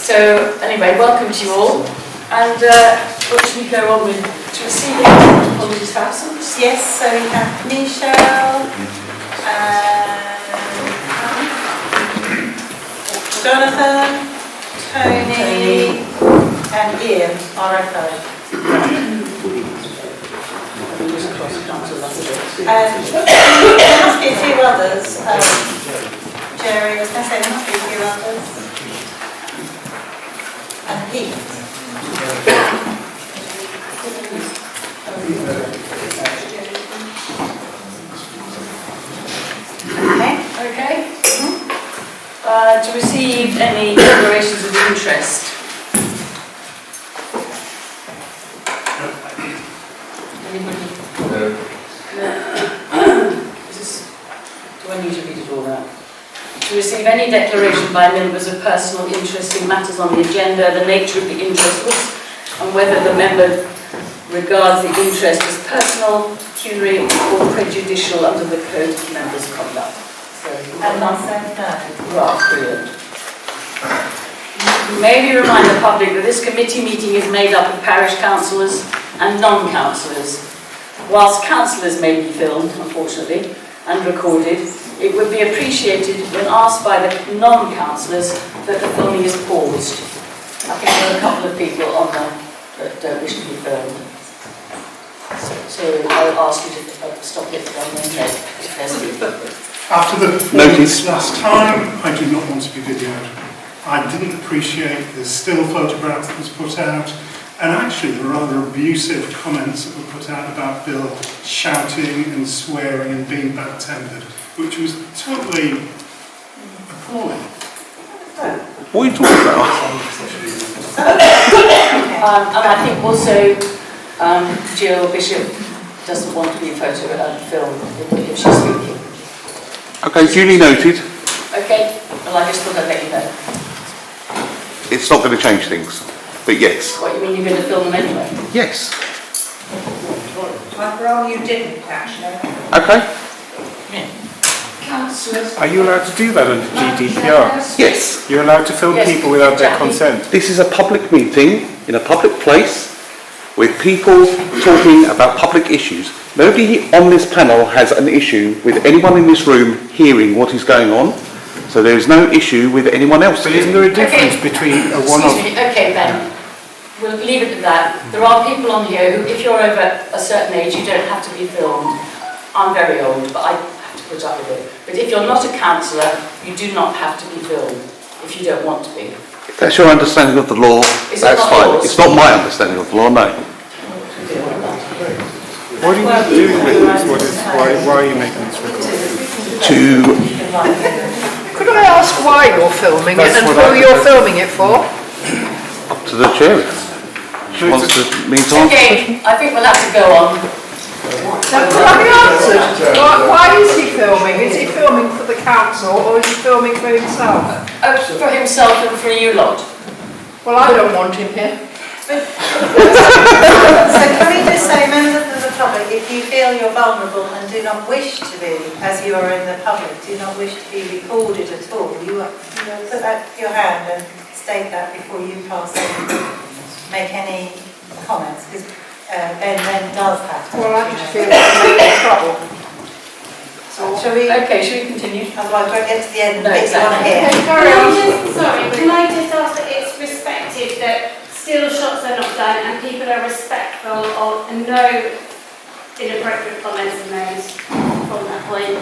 So anyway, welcome to you all. And what should we go on with? To receiving apologies for absence? Yes, so we have Michelle, Jonathan, Tony, and Ian, RFO. There must be a few others. Jerry, I was going to say there must be a few others. And Pete. Okay. To receive any declarations of interest. Anybody? No. Do I need to read it all out? To receive any declaration by members of personal interest in matters on the agenda, the nature of the interest, and whether the member regards the interest as personal, pecuniary, or prejudicial under the Code of Members' Conduct. So, And myself, no. right, brilliant. May we remind the public that this committee meeting is made up of parish councillors and non-councillors. Whilst councillors may be filmed, unfortunately, and recorded, it would be appreciated when asked by the non-councillors that the filming is paused. I think there are a couple of people on there that don't wish to be filmed. So I'll ask you to stop it one minute. After the performance last time, I do not want to be videoed. I didn't appreciate the still photograph that was put out, and actually the rather abusive comments that were put out about Bill shouting and swearing and being bad-tempered, which was totally appalling. What are you talking about? And I think also Jill Bishop doesn't want to be filmed if she's speaking. Okay, duly noted. Okay, well I just thought I'd let you know. It's not going to change things, but yes. What, you mean you're going to film them anyway? Yes. I'd rather you didn't, actually. Okay. Councillors. Are you allowed to do that under GDPR? Yes. You're allowed to film people without their consent? This is a public meeting in a public place with people talking about public issues. Nobody on this panel has an issue with anyone in this room hearing what is going on, so there is no issue with anyone else. But isn't there a difference between a one-off... Excuse me, okay Ben, we'll leave it at that. There are people on here who, if you're over a certain age, you don't have to be filmed. I'm very old, but I have to put up with it. But if you're not a councillor, you do not have to be filmed, if you don't want to be. If that's your understanding of the law, that's fine. It's not my understanding of the law, no. What are you doing with this? Why are you making this recording? Could I ask why you're filming it and who you're filming it for? Up to the chair. She wants to me to answer. Okay, I think we'll have to go on. Could I be answered? Why is he filming? Is he filming for the council or is he filming for himself? For himself and for you lot. Well, I don't want him here. So can we just say, members of the public, if you feel you're vulnerable and do not wish to be, as you are in the public, do not wish to be recorded at all, you put out your hand and state that before you pass on, make any comments, because Ben then does have to. Well, I just feel I'm in trouble. Shall we? Okay, shall we continue? Otherwise, we'll get to the end and No, bit you want to hear. Carry on. Can I just ask that it's respected that still shots are not done and people are respectful of and no inappropriate comments are made from that point?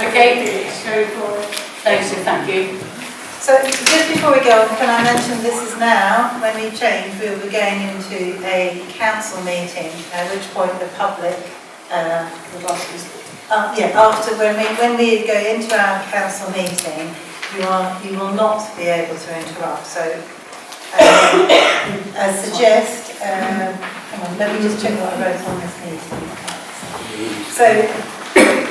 Okay. Going forward. Thank you. So just before we go on, can I mention this is now, when we change, we'll be going into a council meeting, at which point the public, after when we go into our council meeting, you will not be able to interrupt. So I suggest, hang on, let me just check what I wrote on this meeting. So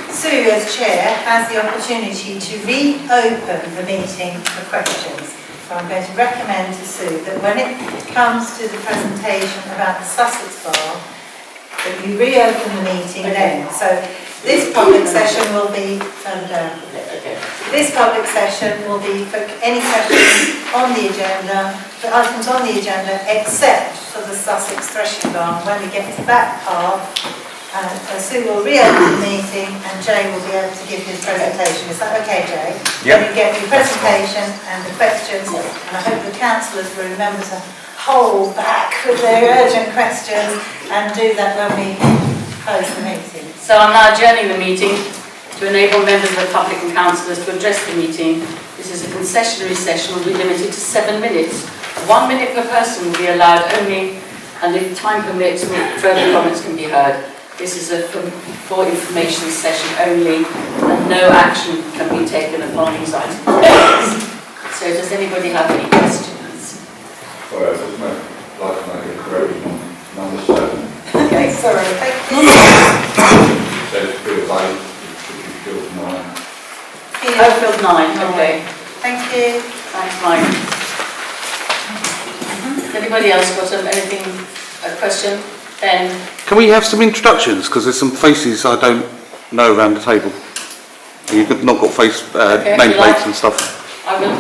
Sue, as chair, has the opportunity to reopen the meeting for questions. So I'm going to recommend to Sue that when it comes to the presentation about the Sussex Bar, that you reopen the meeting then. So this public session will be, this public session will be for any questions on the agenda, the items on the agenda, except for the Sussex threshing barn. When we get to that part, Sue will reopen the meeting and Jay will be able to give his presentation. Is that okay, Jay? Yep. You get your presentation and the questions, and I hope the councillors will remember to hold back with their urgent questions and do that when we close the meeting. So I'm now adjourning the meeting to enable members of the public and councillors to address the meeting. This is a concessionary session, will be limited to 7 minutes. 1 minute per person will be allowed only, and if time permits, further comments can be heard. This is a for information session only, and no action can be taken upon these items. So does anybody have any questions? Sorry, I just like to make a correction on number 7. Okay, sorry, thank you. It says field 8, it should be field 9. Oh, field 9, okay. Thank you. Thanks, Mike. Has anybody else got anything, a question? Ben? Can we have some introductions? Because there's some faces I don't know around the table. You've not got face nameplates and stuff. I will.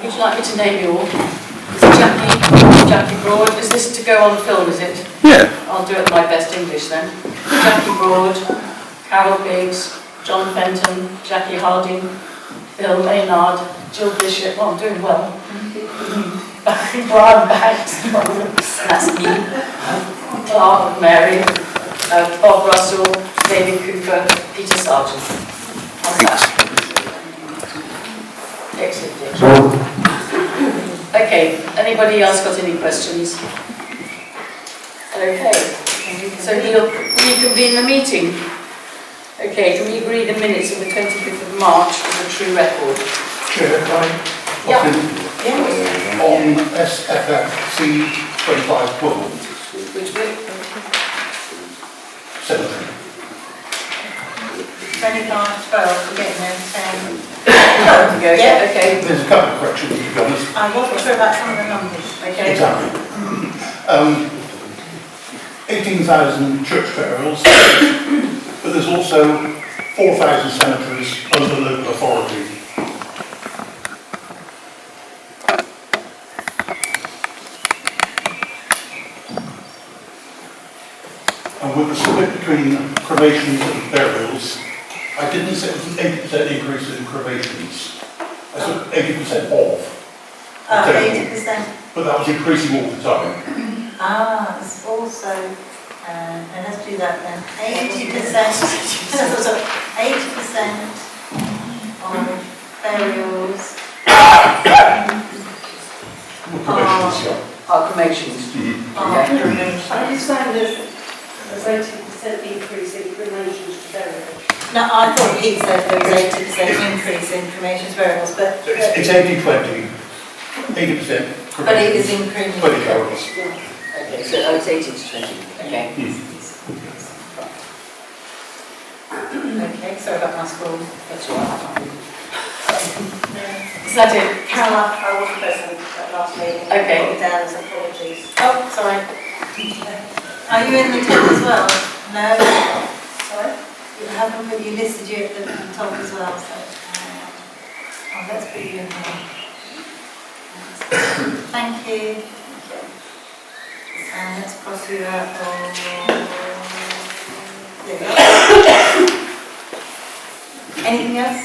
Would you like me to name you all? Is it Jackie Broad? Is this to go on film, is it? Yeah. I'll do it in my best English then. Jackie Broad, Carol Biggs, John Fenton, Jackie Harding, Bill Maynard, Jill Bishop. Oh, I'm doing well. Brian Banks, that's me. Clark, Mary, Bob Russell, David Cooper, Peter Sargent. How's that? Excellent. Okay, anybody else got any questions? Okay, so we'll reconvene the meeting. Okay, can we agree the minutes of the 25th of March as a true record? Chair, can I? Yeah. On SFF C2512, Which bit? 7. 25, 12, we're getting there, 10. Oh, go. Yeah. Okay. There's a couple of corrections, to be honest. I wasn't sure about some of the numbers. Okay. Exactly. 18,000 church burials, but there's also 4,000 cemeteries under local authority. And with the split between cremations and burials, I didn't say it was an 80% increase in cremations. I said 80% off. 80%. But that was increasing all the time. It's also, and let's do that then. 80%. 80% of burials. Cremations, yeah. Our cremations. Cremations. I understand there's 80% increase in cremations to burials. No, I thought he said there was 80% increase in cremations burials, but It's 80-20. 80%. but it is increasing. 20 burials. Okay, so it's 80 to 20. Okay. Okay, sorry about my school. That's all right. Is that it? Carol, I wasn't present at last meeting. Okay. I put it down as apologies. Oh, sorry. Are you in the top as well? No? Sorry? You haven't, but you listed you at the top as well, so. Oh, let's put you in there. Thank you. And let's cross you out. There we go. Anything else?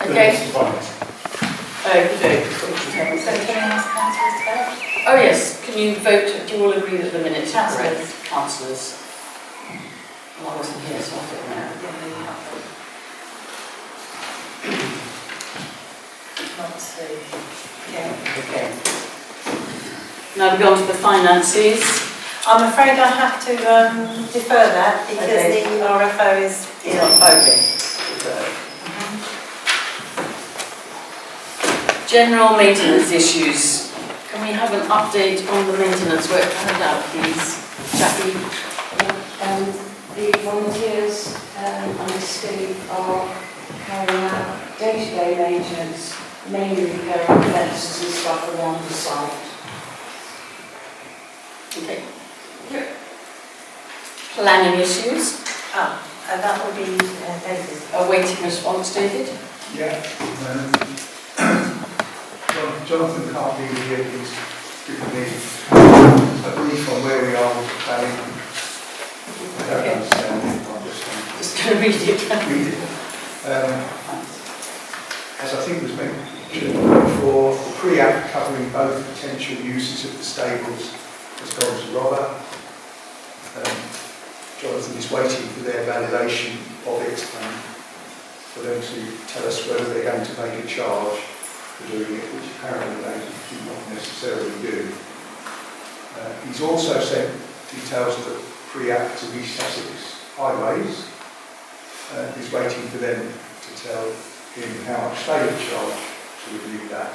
Okay. So can I ask councillors to vote? Oh yes, can you vote, do you all agree that the minutes are correct? Councillors. Councillors. Well, I wasn't here, so I don't know. Not two. Okay. Okay. Now we go on to the finances. I'm afraid I have to defer that because Okay. the RFO is. Okay. General maintenance issues. Can we have an update on the maintenance work carried out, please? Jackie? The volunteers and Steve are carrying out day-to-day maintenance, mainly repairing fences and stuff along the site. Okay. Planning issues. That will be David. Awaiting response, David. Yeah. Jonathan can't be here, he's given me a brief on where we are with the planning. I don't understand it, I'm Just going to read it. read it. As I think was mentioned before, the pre-app covering both potential uses of the stables has gone to Robert. Jonathan is waiting for their validation of it and for them to tell us whether they're going to make a charge for doing it, which apparently they do not necessarily do. He's also sent details of the pre-app to East Sussex Highways. He's waiting for them to tell him how much they would charge to review that.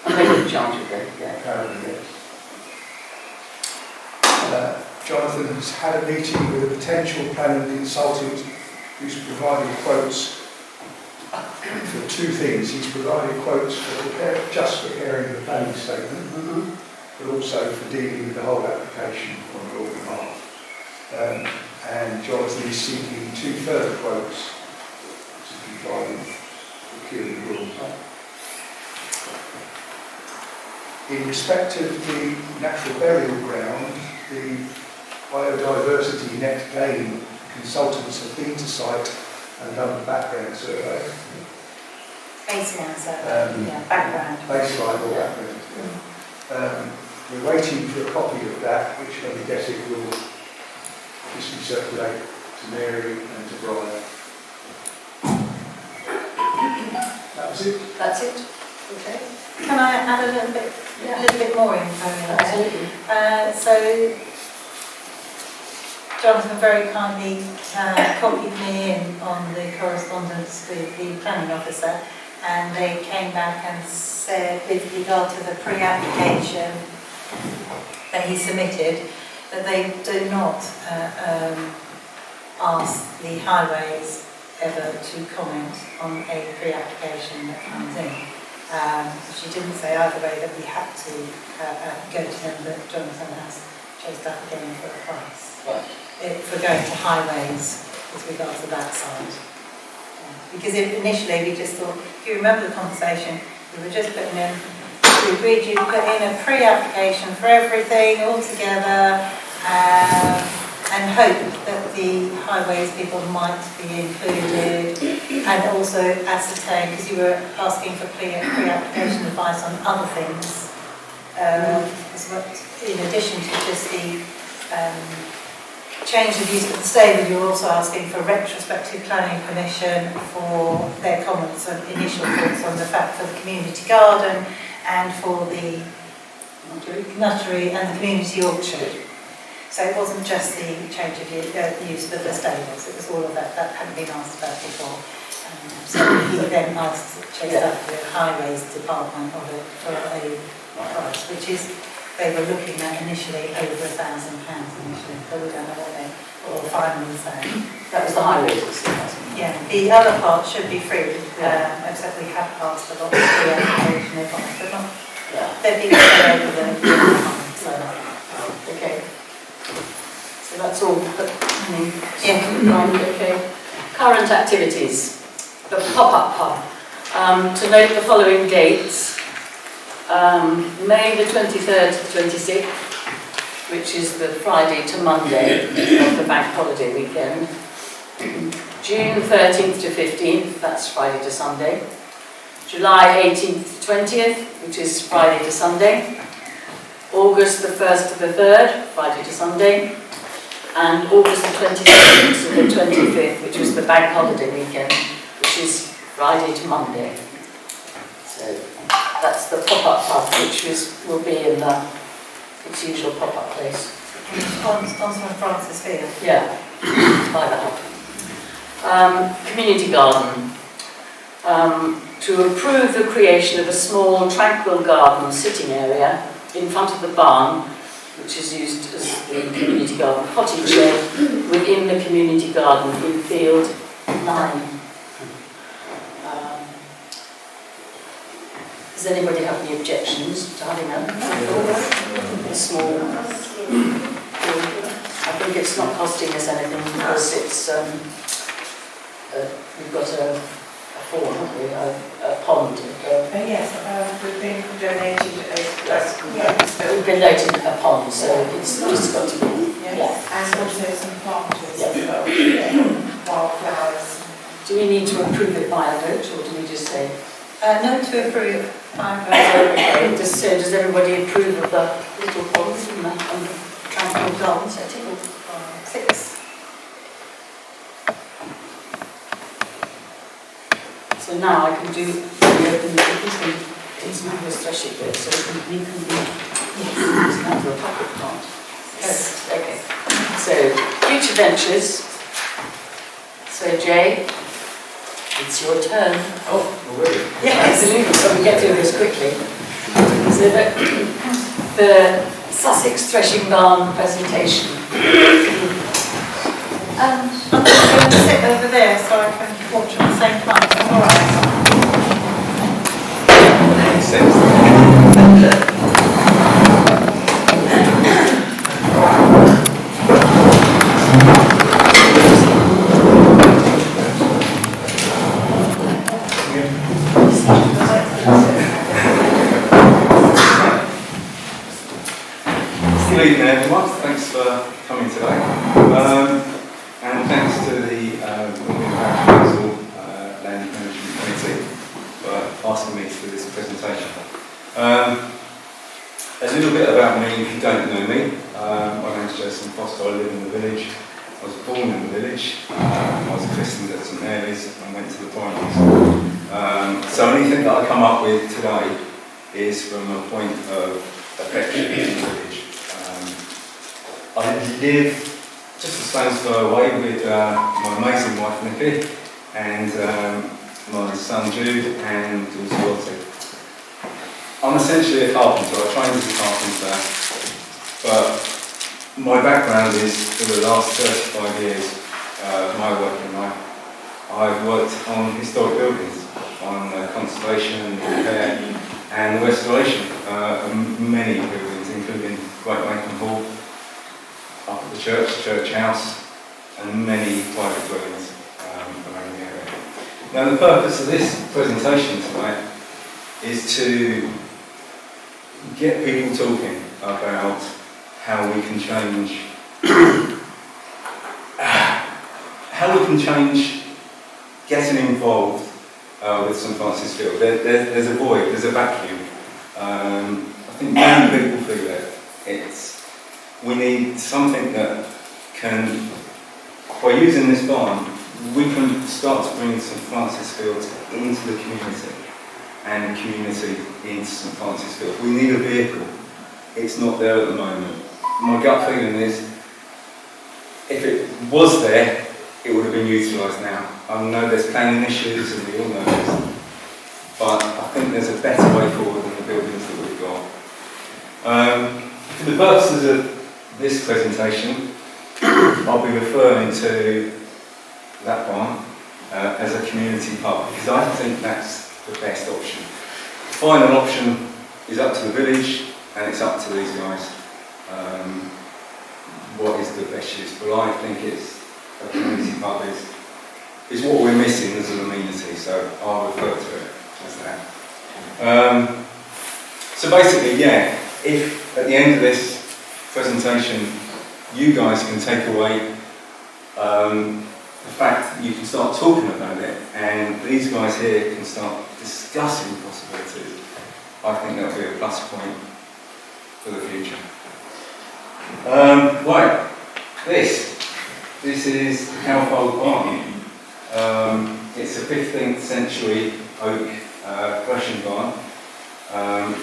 And they would charge it then, yeah. Apparently, yes. Jonathan has had a meeting with a potential planning consultant who's provided quotes for two things. He's provided quotes for just preparing the planning statement, but also for dealing with the whole application on your behalf. And Jonathan is seeking two further quotes to comply with procuring rules. In respect of the natural burial ground, the biodiversity net gain consultants have been to site and done a background survey. Baseline survey, background. Baseline or background. We're waiting for a copy of that, which I guess it will just circulate to Mary and to Brian. That was it. That's it. Okay. Can I add a little bit more info? Absolutely. So Jonathan very kindly copied me in on the correspondence with the planning officer, and they came back and said, with regard to the pre-application that he submitted, that they do not ask the highways ever to comment on a pre-application that comes in. She didn't say either way that we had to go to them, but Jonathan has chased up again for a price. For going to highways with regards to that side. Because initially we just thought, if you remember the conversation, we were just putting in, we agreed you'd put in a pre-application for everything all together, and hope that the highways people might be included, and also ascertain, because you were asking for pre-application advice on other things, in addition to just the change of use of the stable, you're also asking for retrospective planning permission for their comments and initial thoughts on the fact of the community garden and for the nuttery and the community orchard. So it wasn't just the change of use of the stables, it was all of that hadn't been asked about before. So he then chased up the highways department of it for a price, which is, they were looking at initially over £1,000 initially, but we don't know what they will finally say. That was the highways. Yeah, the other part should be free, except we have passed a lot of free application advice, but not, they've been over the time, so. Okay. So that's all. Okay. Current activities. The pop-up pub. To note the following dates. May the 23rd to the 26th, which is the Friday to Monday of the bank holiday weekend. June 13th to 15th, that's Friday to Sunday. July 18th to 20th, which is Friday to Sunday. August the 1st to the 3rd, Friday to Sunday. And August the 22nd to the 25th, which was the bank holiday weekend, which is Friday to Monday. So that's the pop-up pub, which will be in its usual pop-up place. On St Francis Field? Yeah, by the hub. Community garden. To approve the creation of a small tranquil garden sitting area in front of the barn, which is used as the community garden cottage shed within the community garden in field 9. Does anybody have any objections to having a small? I think it's not costing us anything because it's we've got a before, haven't we? A pond. Yes, we've been donated We've been noted a pond, so it's just got to be. yes, and also some planters Yeah. as well, wildflowers. Do we need to approve it by a vote, or do we just say? No to approve. Okay, just so does everybody approve of the little ponds and the tranquil gardens? I think 6. So now I can do reopen the it's not a threshold bit, so we can be it's not a public part. Yes, okay. So future ventures. So Jay, it's your turn. Oh, already? Yeah, absolutely. So we get through this quickly. So the Sussex Threshing Barn presentation. I'm just going to sit over there so I can watch at the same time. All right. Good evening, everyone. Thanks for coming today. And thanks to the Northiam Parish Council Land Management Committee for asking me to do this presentation. A little bit about me, if you don't know me. My name's Jason Foster. I live in the village. I was born in the village. I was christened at St Mary's and went to the primary school. So anything that I come up with today is from a point of affection in the village. I live just a stone's throw away with my amazing wife Nikki and my son Jude and daughter Lottie. I'm essentially a carpenter. I trained as a carpenter, but my background is for the last 35 years of my working life. I've worked on historic buildings, on conservation, repair and the restoration of many buildings, including Great Wakenham Hall, up at the church house, and many private dwellings around the area. Now the purpose of this presentation tonight is to get people talking about how we can change getting involved with St Francis Field. There's a void, there's a vacuum. I think many people feel it. We need something that can, by using this barn, we can start to bring St Francis Field into the community and the community into St Francis Field. We need a vehicle. It's not there at the moment. My gut feeling is, if it was there, it would have been utilised now. I know there's planning issues and we all know this, but I think there's a better way forward than the buildings that we've got. For the purposes of this presentation, I'll be referring to that barn as a community pub because I think that's the best option. The final option is up to the village and it's up to these guys what is the best use, but I think it's a community pub is what we're missing as an amenity, so I'll refer to it as that. So basically, yeah, if at the end of this presentation you guys can take away the fact that you can start talking about it and these guys here can start discussing possibilities, I think that'll be a plus point for the future. Right, this is the Cowfold Barn. It's a 15th century oak threshing barn.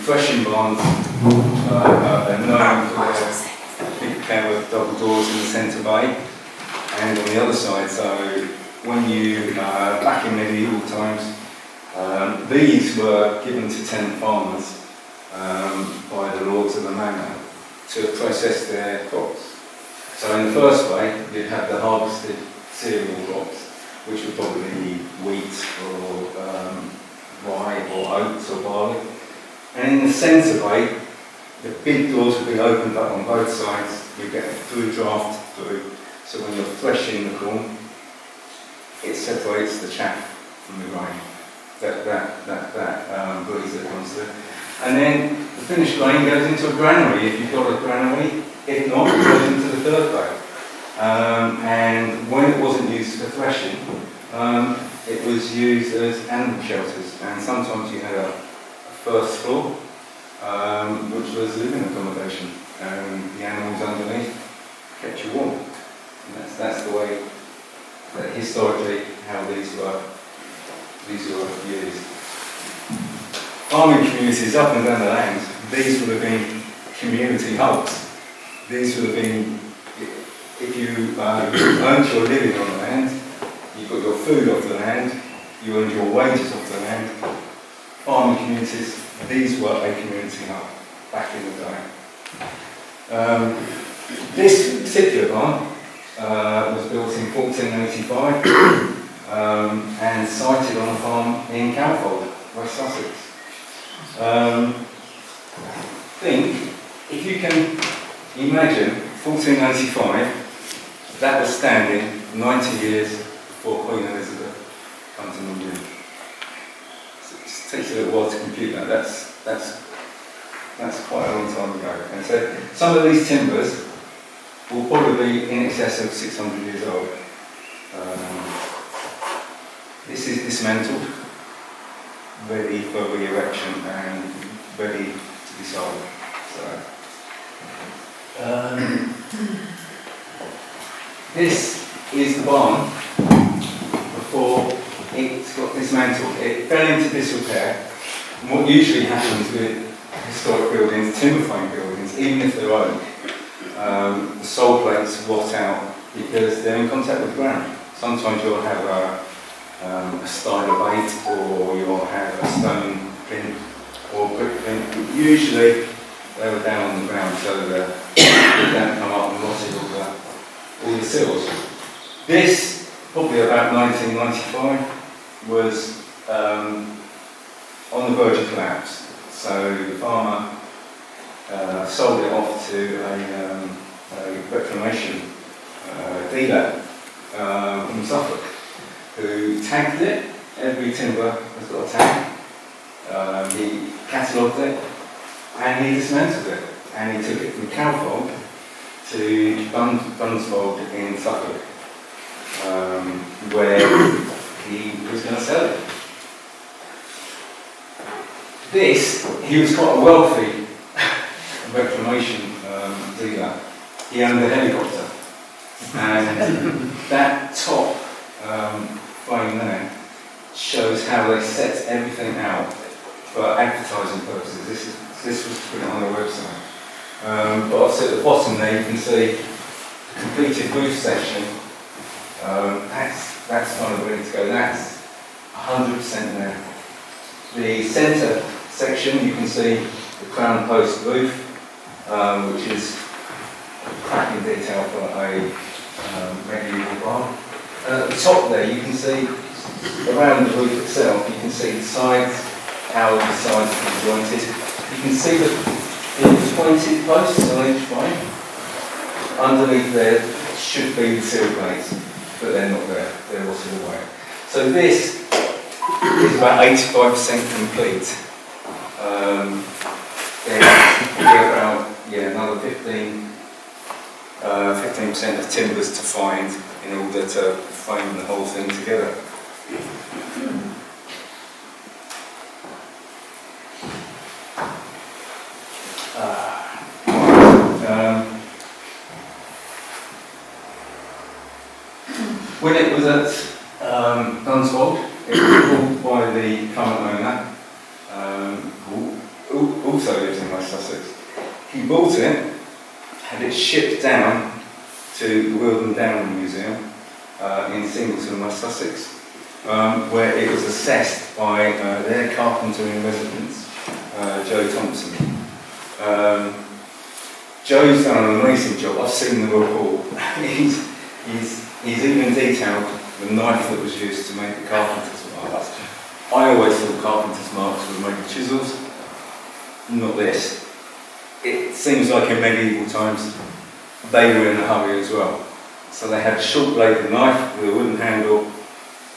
Threshing barns are known for their big pair of double doors in the centre bay and on the other side. So when you, back in medieval times, these were given to tenant farmers by the lords of the manor to process their crops. So in the first way, you'd have the harvested cereal crops, which would probably be wheat or rye or oats or barley. And in the centre bay, the big doors would be opened up on both sides. You get a through draft through. So when you're threshing the corn, it separates the chaff from the grain. that breeze that comes through. And then the finished grain goes into a granary if you've got a granary. If not, it goes into the third grade. And when it wasn't used for threshing, it was used as animal shelters. And sometimes you had a first floor, which was living accommodation. And the animals underneath kept you warm. And that's the way that historically how these were used. Farming communities up and down the land, these would have been community hubs. These would have been, if you earned your living on the land, you got your food off the land, you earned your wages off the land. Farming communities, these were a community hub back in the day. This particular barn was built in 1485 and sited on a farm in Calfold, West Sussex. Think, if you can imagine 1485, that was standing 90 years before Queen Elizabeth comes to Northiam. It takes a little while to compute that. That's quite a long time ago. And so some of these timbers will probably be in excess of 600 years old. This is dismantled, ready for re-erection and ready to be sold. So, this is the barn before it got dismantled. It fell into disrepair. And what usually happens with historic buildings, timber frame buildings, even if they're oak, the sole plates rot out because they're in contact with the ground. Sometimes you'll have a style of bait, or you'll have a stone plinth or brick plinth. Usually they were down on the ground so that they don't come up and rotted all the sills. This, probably about 1995, was on the verge of collapse. So the farmer sold it off to a reclamation dealer from Suffolk, who tagged it. Every timber has got a tag. He catalogued it and he dismantled it. And he took it from Calfold to Dunsfold in Suffolk, where he was going to sell it. He was quite a wealthy reclamation dealer. He owned a helicopter, and that top frame there shows how they set everything out for advertising purposes. This was put on their website. But also at the bottom there you can see the completed roof section. That's kind of ready to go. That's 100% there. The centre section, you can see the crown post roof, which is cracking detail for a medieval barn. At the top there, you can see around the roof itself, you can see the sides, how the sides are jointed. You can see the pointed posts on each frame. Underneath there should be the sill plates, but they're not there. They're rotted away. So this is about 85% complete. Then another 15% of timbers to find in order to frame the whole thing together. When it was at Dunsfold, it was bought by the current owner, who also lives in West Sussex. He bought it, had it shipped down to the Wilden Down Museum in Singleton, West Sussex, where it was assessed by their carpenter in residence, Joe Thompson. Joe's done an amazing job. I've seen the report. He's even detailed the knife that was used to make the carpenter's marks. I always thought carpenter's marks were made with chisels. Not this. It seems like in medieval times they were in a hurry as well. So they had a short bladed knife with a wooden handle,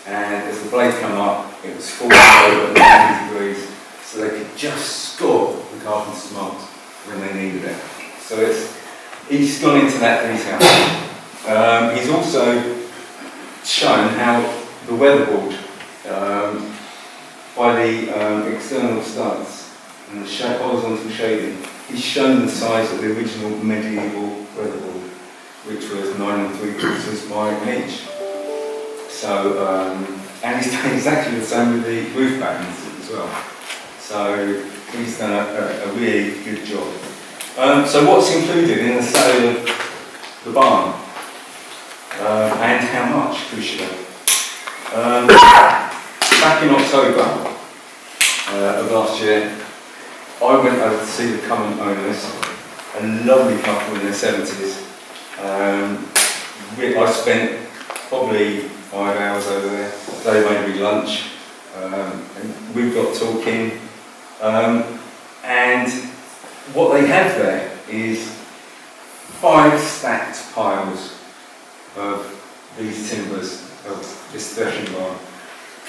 and as the blade came up, It was 40 over 90 degrees, so they could just score the carpenter's marks when they needed it. So he's gone into that detail. He's also shown how the weatherboard, by the external studs and the horizontal shading, he's shown the size of the original medieval weatherboard, which was 9 3/4 by an inch. So, and he's done exactly the same with the roof patterns as well. So he's done a really good job. So what's included in the sale of the barn? And how much, crucially? Back in October of last year, I went over to see the current owners, a lovely couple in their 70s. I spent probably 5 hours over there. They made me lunch, and we got talking. And what they have there is 5 stacked piles of these timbers of this threshing barn,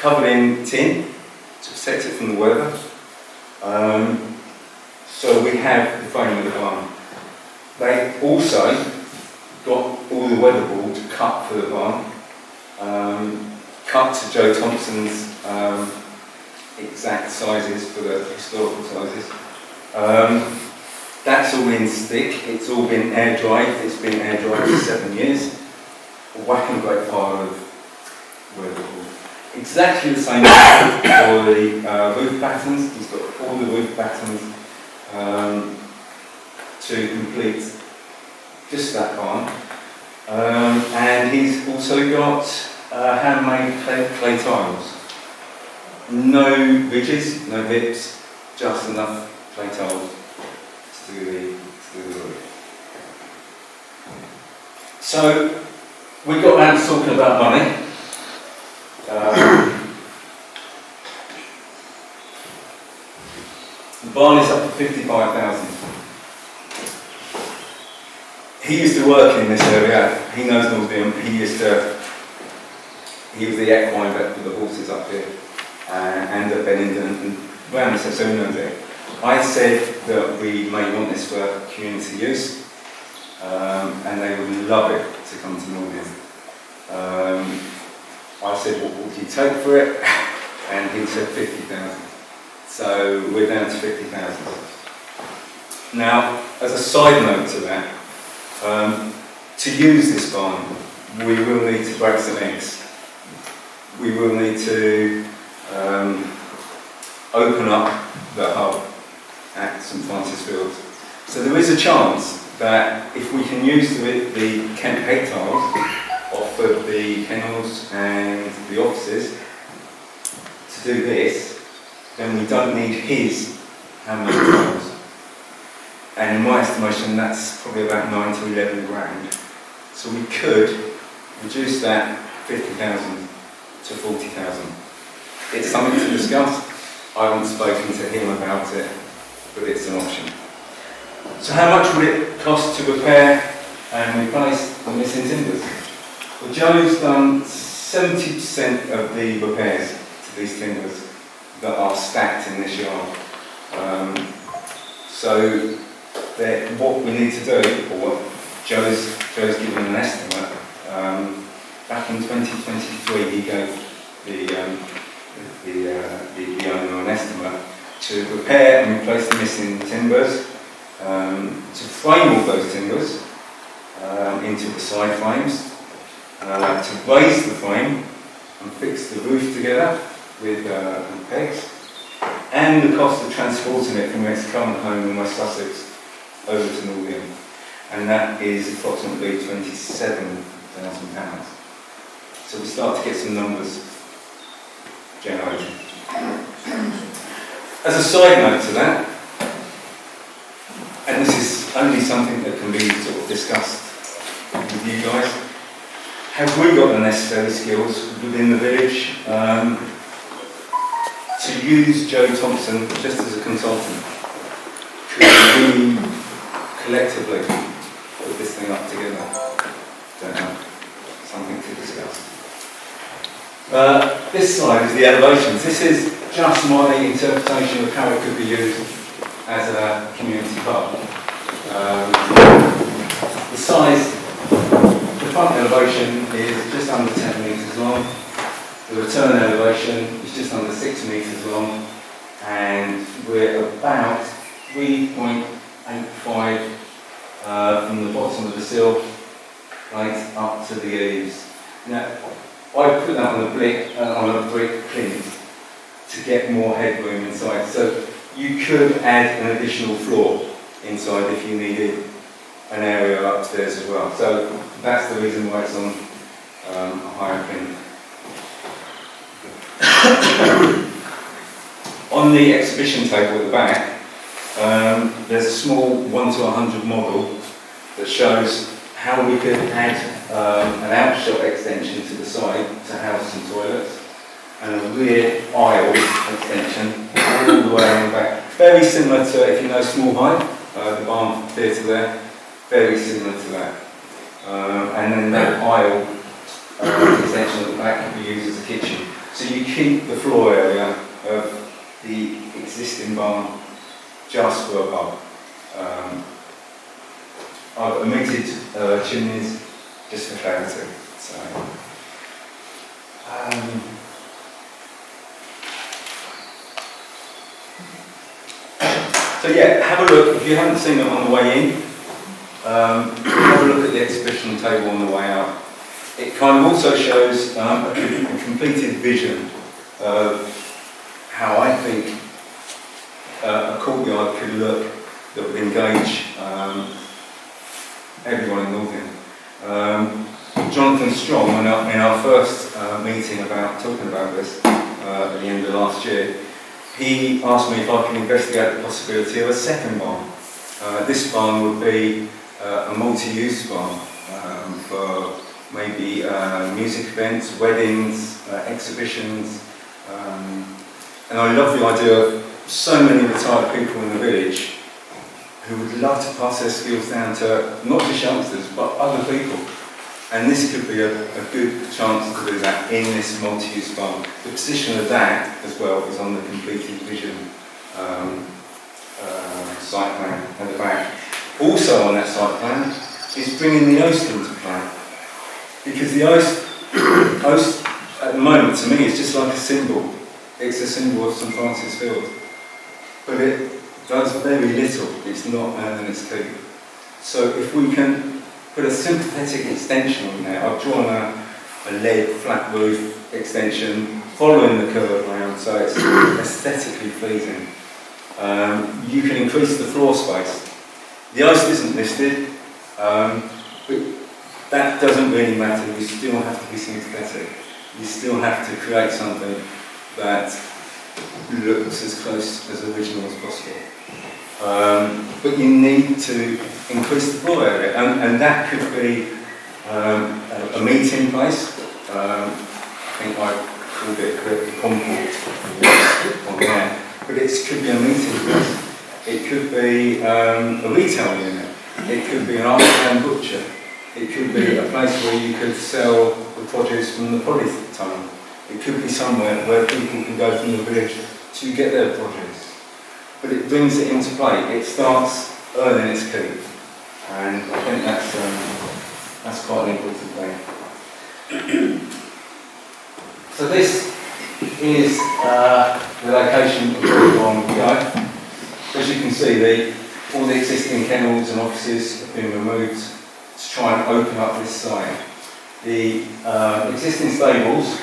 covered in tin to protect it from the weather. So we have the frame of the barn. They also got all the weatherboard cut for the barn, cut to Joe Thompson's exact sizes for the historical sizes. That's all in stick. It's all been air dried. It's been air dried for 7 years. A whacking great pile of weatherboard. Exactly the same for the roof patterns. He's got all the roof patterns to complete just that barn. And he's also got handmade clay tiles. No ridges, no hips, just enough clay tiles to do the roof. So we got around to talking about money. The barn is up to 55,000. He used to work in this area. He knows Northiam. He was the equine vet for the horses up here, and at Bennington and around, so he knows it. I said that we may want this for community use, and they would love it to come to Northiam. I said, what would you take for it? And he said 50,000. So we're down to 50,000. Now, as a side note to that, to use this barn, we will need to break some eggs. We will need to open up the hub at St Francis Field. So there is a chance that if we can use the Kent hay tiles off of the kennels and the offices to do this, then we don't need his handmade tiles. And in my estimation, that's probably about 9 to 11 grand. So we could reduce that 50,000 to 40,000. It's something to discuss. I haven't spoken to him about it, but it's an option. So how much would it cost to repair and replace the missing timbers? Well, Joe's done 70% of the repairs to these timbers that are stacked in this yard. So what we need to do, or what Joe's given an estimate, back in 2023 he gave the owner an estimate to repair and replace the missing timbers, to frame all those timbers into the side frames, to raise the frame and fix the roof together with pegs, and the cost of transporting it from its current home in West Sussex over to Northiam, and that is approximately £27,000. So we start to get some numbers generated. As a side note to that, and this is only something that can be sort of discussed with you guys, have we got the necessary skills within the village to use Joe Thompson just as a consultant? Could we collectively put this thing up together? Don't know. Something to discuss. this slide is the elevations. This is just my interpretation of how it could be used as a community park. The size, the front elevation is just under 10 metres long. The return elevation is just under 6 metres long, and we're about 3.85 from the bottom of the sill right up to the eaves. Now, I put that on a brick plinth to get more headroom inside. So you could add an additional floor inside if you needed an area upstairs as well. So that's the reason why it's on a higher plinth. On the exhibition table at the back, there's a small 1 to 100 model that shows how we could add an outshot extension to the side to house some toilets, and a rear aisle extension all the way around the back. Very similar to, if you know Small High, the barn theatre there, very similar to that. And then that aisle extension at the back can be used as a kitchen. So you keep the floor area of the existing barn just for a pub. I've omitted chimneys just for clarity. So yeah, have a look. If you haven't seen it on the way in, have a look at the exhibition table on the way out. It kind of also shows a completed vision of how I think a courtyard could look that would engage everyone in Northiam. Jonathan Strong, in our first meeting about talking about this at the end of last year, he asked me if I could investigate the possibility of a second barn. This barn would be a multi-use barn for maybe music events, weddings, exhibitions, and I love the idea of so many retired people in the village who would love to pass their skills down to not just youngsters but other people, and this could be a good chance to do that in this multi-use barn. The position of that as well is on the completed vision site plan at the back. Also on that site plan is bringing the Oast into play, because the Oast at the moment to me is just like a symbol. It's a symbol of St Francis Field, but it does very little. It's not earning its keep. So if we can put a sympathetic extension on there, I've drawn a lead flat roof extension following the curve round, so it's aesthetically pleasing. You can increase the floor space. The Oast isn't listed, but that doesn't really matter. You still have to be sympathetic. You still have to create something that looks as close as original as possible. But you need to increase the floor area, and that could be a meeting place. I think I called it the comport on there, but it could be a meeting place. It could be a retail unit. It could be an artisan butcher. It could be a place where you could sell the produce from the polytunnel. It could be somewhere where people can go from the village to get their produce. But it brings it into play. It starts earning its keep. And I think that's quite an important thing. So this is the location of the barn we go. As you can see, all the existing kennels and offices have been removed to try and open up this site. The existing stables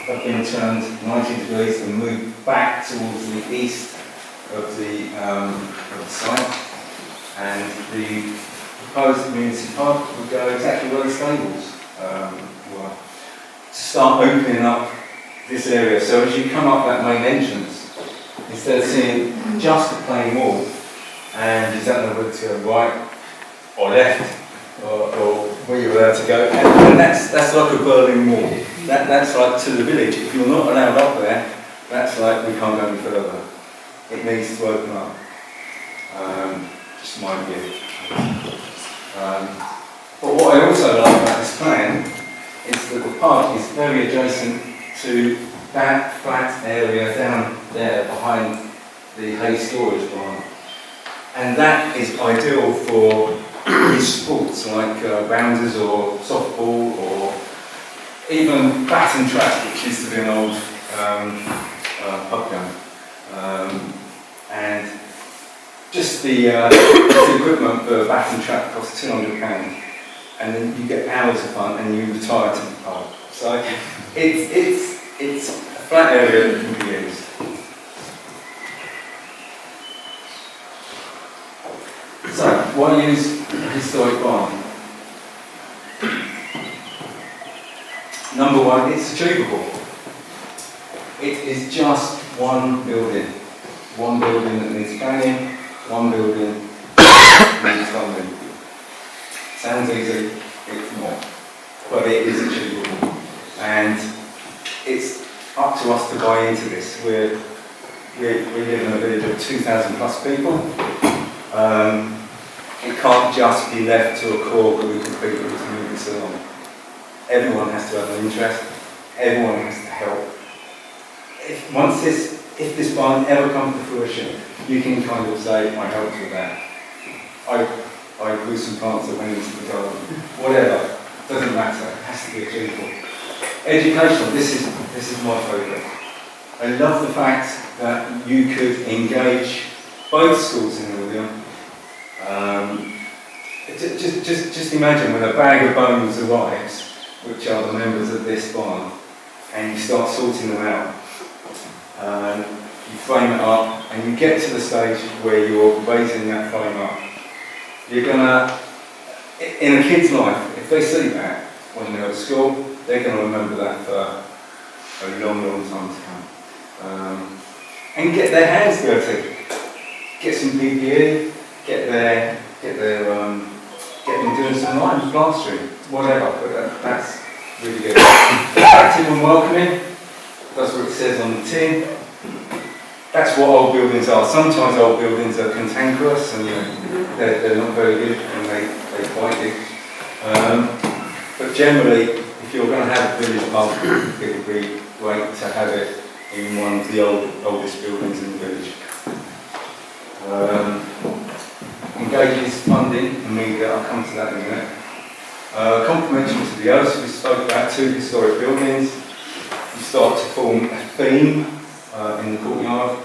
have been turned 90 degrees and moved back towards the east of the site, and the proposed community pub would go exactly where the stables were, to start opening up this area. So as you come up that main entrance, instead of seeing just a plain wall, and you don't know whether to go right or left, or where you're allowed to go, and that's like a Berlin Wall. That's like to the village. If you're not allowed up there, that's like we can't go any further. It needs to open up. Just my view. But what I also like about this plan is that the park is very adjacent to that flat area down there behind the hay storage barn. And that is ideal for these sports like rounders or softball or even bat and track, which used to be an old pub gun. And just the equipment for bat and track costs £200, and then you get hours of fun and you retire to the pub. So it's a flat area that can be used. So, why use a historic barn? Number one, it's achievable. It is just one building. One building that needs planning, one building that needs funding. Sounds easy, it's not. But it is achievable. And it's up to us to buy into this. We live in a village of 2,000 plus people. It can't just be left to a core group of people to move this along. Everyone has to have an interest. Everyone has to help. If this barn ever comes to fruition, you can kind of say, I helped with that. I grew some plants that went into the garden. Whatever, doesn't matter. It has to be achievable. Educational. This is my favourite. I love the fact that you could engage both schools in Northiam. Just imagine when a bag of bones arrives, which are the members of this barn, and you start sorting them out. You frame it up, and you get to the stage where you're raising that frame up. You're gonna, in a kid's life, if they see that when they're at school, they're gonna remember that for a long, long time to come. And get their hands dirty. Get some PPE. Get them doing some lime plastering, whatever. But that's really good. Active and welcoming. That's what it says on the tin. That's what old buildings are. Sometimes old buildings are cantankerous and they're not very good and they bite you. But generally, if you're going to have a village pub, it would be great to have it in one of the oldest buildings in the village. Engages funding and media, I'll come to that in a minute. Complementary to the others, we spoke about 2 historic buildings. You start to form a theme in the courtyard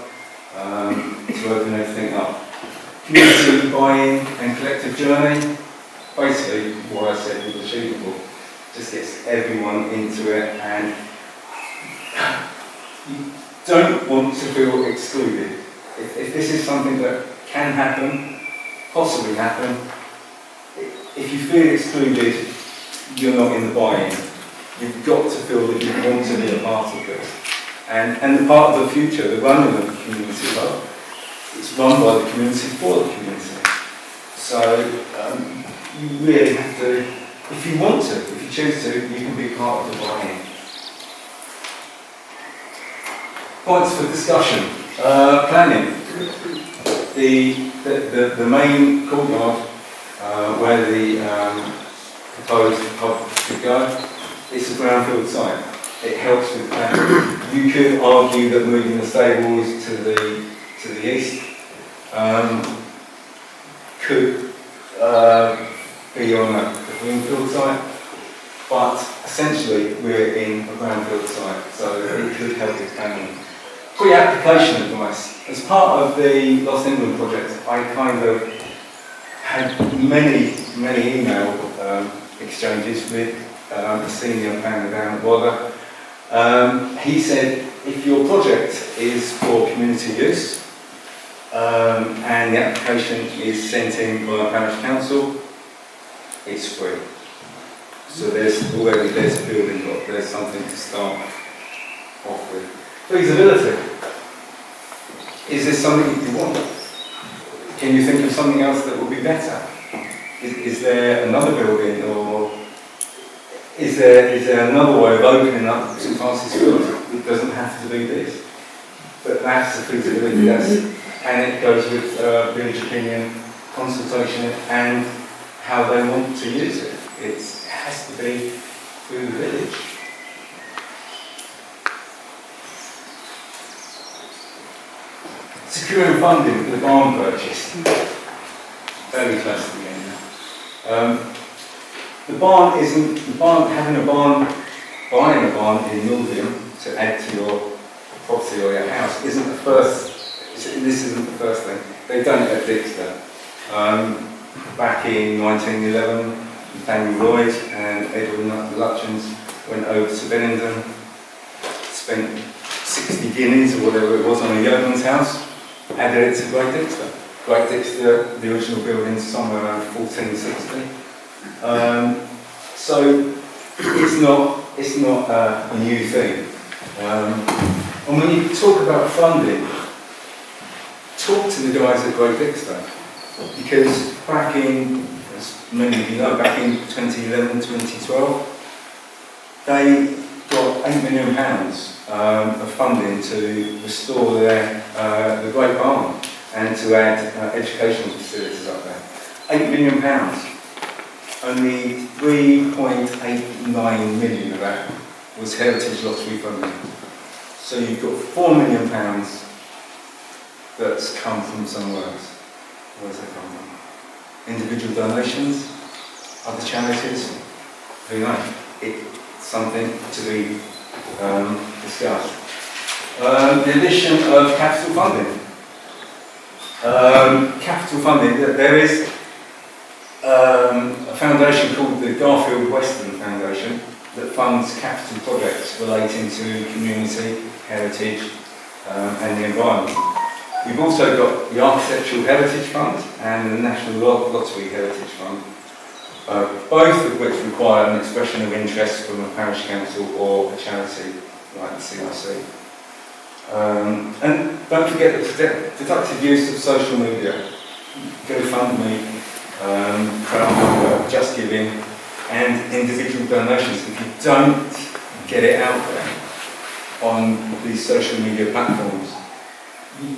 to open everything up. Community buy-in and collective journey, basically what I said was achievable. Just gets everyone into it, and you don't want to feel excluded. If this is something that can happen, possibly happen, if you feel excluded, you're not in the buy-in. You've got to feel that you want to be a part of this. And the part of the future, the running of the community club, it's run by the community for the community. So you really have to, if you want to, if you choose to, you can be part of the buy-in. Points for discussion. Planning. The main courtyard where the proposed pub should go, it's a brownfield site. It helps with planning. You could argue that moving the stables to the east could be on a greenfield site, but essentially we're in a brownfield site, so it could help with planning. Pre-application advice. As part of the Lost England project, I kind of had many email exchanges with a senior planner down at Wagga. He said, if your project is for community use and the application is sent in by a parish council, it's free. So there's a building block, there's something to start off with. Feasibility. Is this something you want? Can you think of something else that would be better? Is there another building, or is there another way of opening up St Francis Field? It doesn't have to be this. But that's the feasibility, and it goes with village opinion, consultation, and how they want to use it. It has to be through the village. securing funding for the barn purchase. Very close to the end. Buying a barn in Northiam to add to your property or your house this isn't the first thing. They've done it at Dixter. Back in 1911, Nathaniel Lloyd and Edwin Lutyens went over to Bennington, spent 60 guineas or whatever it was on a yeoman's house, added it to Great Dixter. Great Dixter, the original building, somewhere around 1460. So it's not a new thing. And when you talk about funding, talk to the guys at Great Dixter, because back in, as many of you know, back in 2011, 2012, they got £8 million of funding to restore the Great Barn and to add educational facilities up there. £8 million. Only 3.89 million of that was Heritage Lottery funding. So you've got £4 million that's come from somewhere else. Where's that come from? Individual donations, other charities, who knows? It's something to be discussed. The addition of capital funding. Capital funding, there is a foundation called the Garfield Weston Foundation that funds capital projects relating to community, heritage and the environment. We've also got the Architectural Heritage Fund and the National Lottery Heritage Fund, both of which require an expression of interest from a parish council or a charity like the CRC. And don't forget the productive use of social media, GoFundMe, crowdfunding, Just Giving, and individual donations. If you don't get it out there on these social media platforms,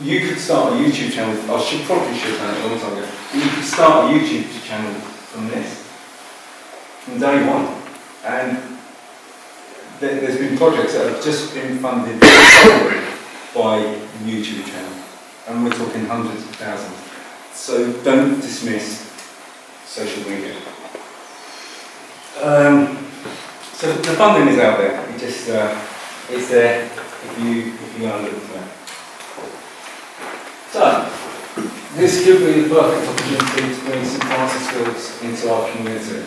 you could start a YouTube channel. I probably should have done it a long time ago. You could start a YouTube channel from this, from day one. And there's been projects that have just been funded by the YouTube channel, and we're talking hundreds of thousands. So don't dismiss social media. So the funding is out there. It just it's there if you want to look for it. So this could be the perfect opportunity to bring some Francis skills into our community.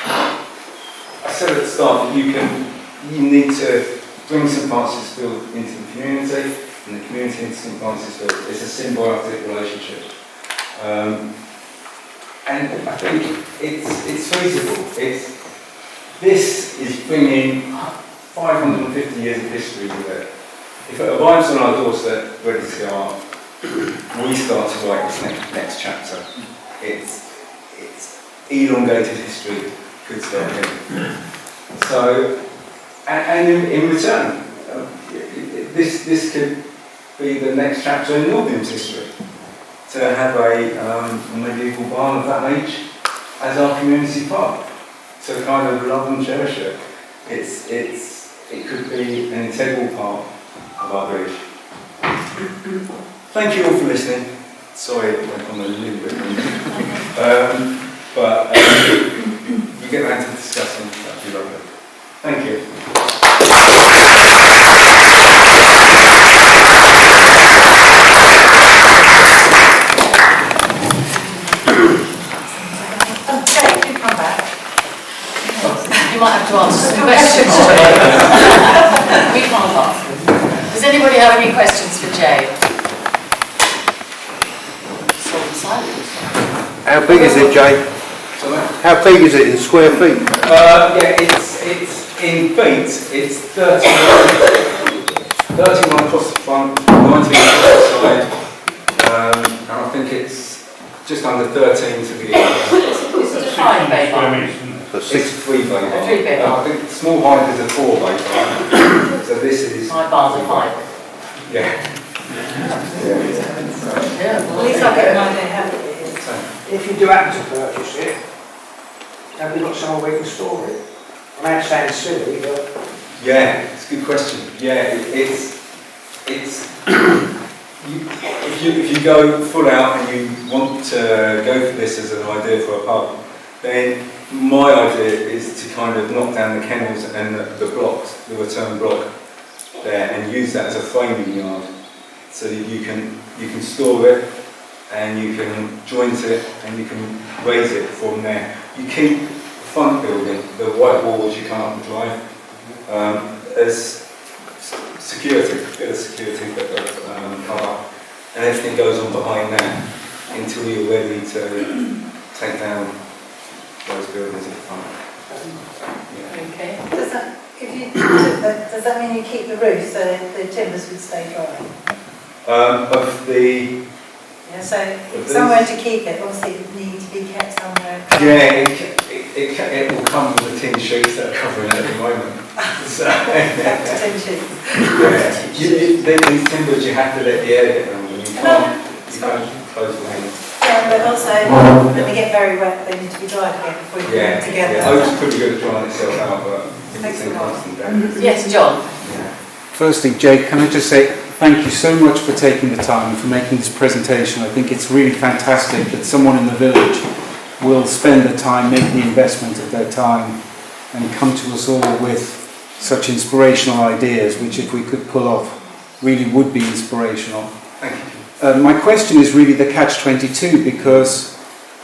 I said at the start that you need to bring St Francisville into the community, and the community into St Francisville. It's a symbiotic relationship. And I think it's feasible. This is bringing 550 years of history with it. If it arrives on our doorstep, ready to go on, we start to write this next chapter. It's elongated history could start here. So, and in return, this could be the next chapter in Northiam's history. To have a medieval barn of that age as our community park, to kind of love and cherish it. It could be an integral part of our village. Thank you all for listening. Sorry it went on a little bit long. But we get back to discussing, that'd be lovely. Thank you. You might have to answer some questions, Jay. We can't answer them. Does anybody have any questions for Jay? Silence. How big is it, Jay? How big is it in square feet? Yeah, it's in feet. It's 31 across the front, 19 across the side, and I think it's just under 13 to the end. It's a 5 bay barn. It's a 3 bay barn. A 3 bay barn. I think small height is a 4 bay barn. So this is. My barns are 5. Yeah. At least I get an idea how big it is. If you do happen to purchase it, have you got somewhere where you can store it? I know it sounds silly, but... Yeah, it's a good question. Yeah, it's if you go full out and you want to go for this as an idea for a pub, then my idea is to kind of knock down the kennels and the blocks, the return block there, and use that as a framing yard, so that you can store it and you can joint it and you can raise it from there. You keep the front building, the white wall which you come up and drive, as security, a bit of security cover, and everything goes on behind that until you're ready to take down those buildings at the front. Yeah. Okay. Does that mean you keep the roof so the timbers would stay dry? Of the... Yeah, so somewhere to keep it, obviously it would need to be kept somewhere. Yeah, it will come with the tin sheets that are covering it at the moment. So, tin sheets. Yeah, these timbers you have to let the air get them. You can't close the windows. Yeah, but also when they get very wet, they need to be dried again before you put them together. Yeah, oak's pretty good at drying itself out, but it's in constant damage. Yes, John. Yeah. Firstly, Jake, can I just say thank you so much for taking the time and for making this presentation. I think it's really fantastic that someone in the village will spend the time, make the investment of their time and come to us all with such inspirational ideas, which if we could pull off really would be inspirational. Thank you. My question is really the catch-22, because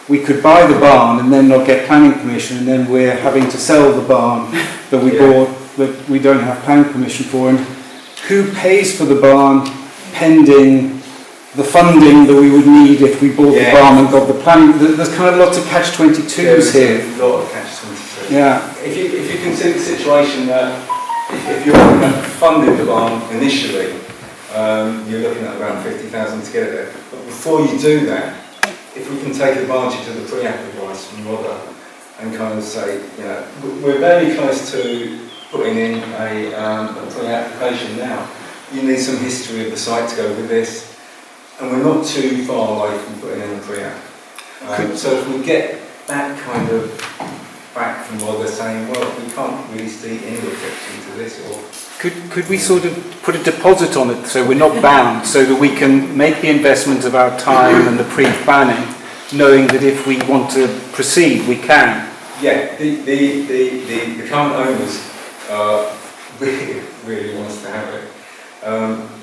we could buy the barn and then not get planning permission, and then we're having to sell the barn that we bought that we don't have planning permission for. And who pays for the barn pending the funding that we would need if we bought the barn and got the planning? There's kind of lots of catch-22s here. There's a lot of catch-22s. Yeah. If you consider the situation that if you're funding the barn initially, you're looking at around 50,000 to get it there. But before you do that, if we can take advantage of the pre-app advice from Rodder and kind of say, you know, we're very close to putting in a pre-application now. You need some history of the site to go with this, and we're not too far away from putting in a pre-app. So if we get that kind of back from Rodder saying, well, we can't really see any objection to this, or Could we sort of put a deposit on it so we're not bound, so that we can make the investment of our time and the pre-planning, knowing that if we want to proceed, we can? Yeah, the current owners really wants to have it.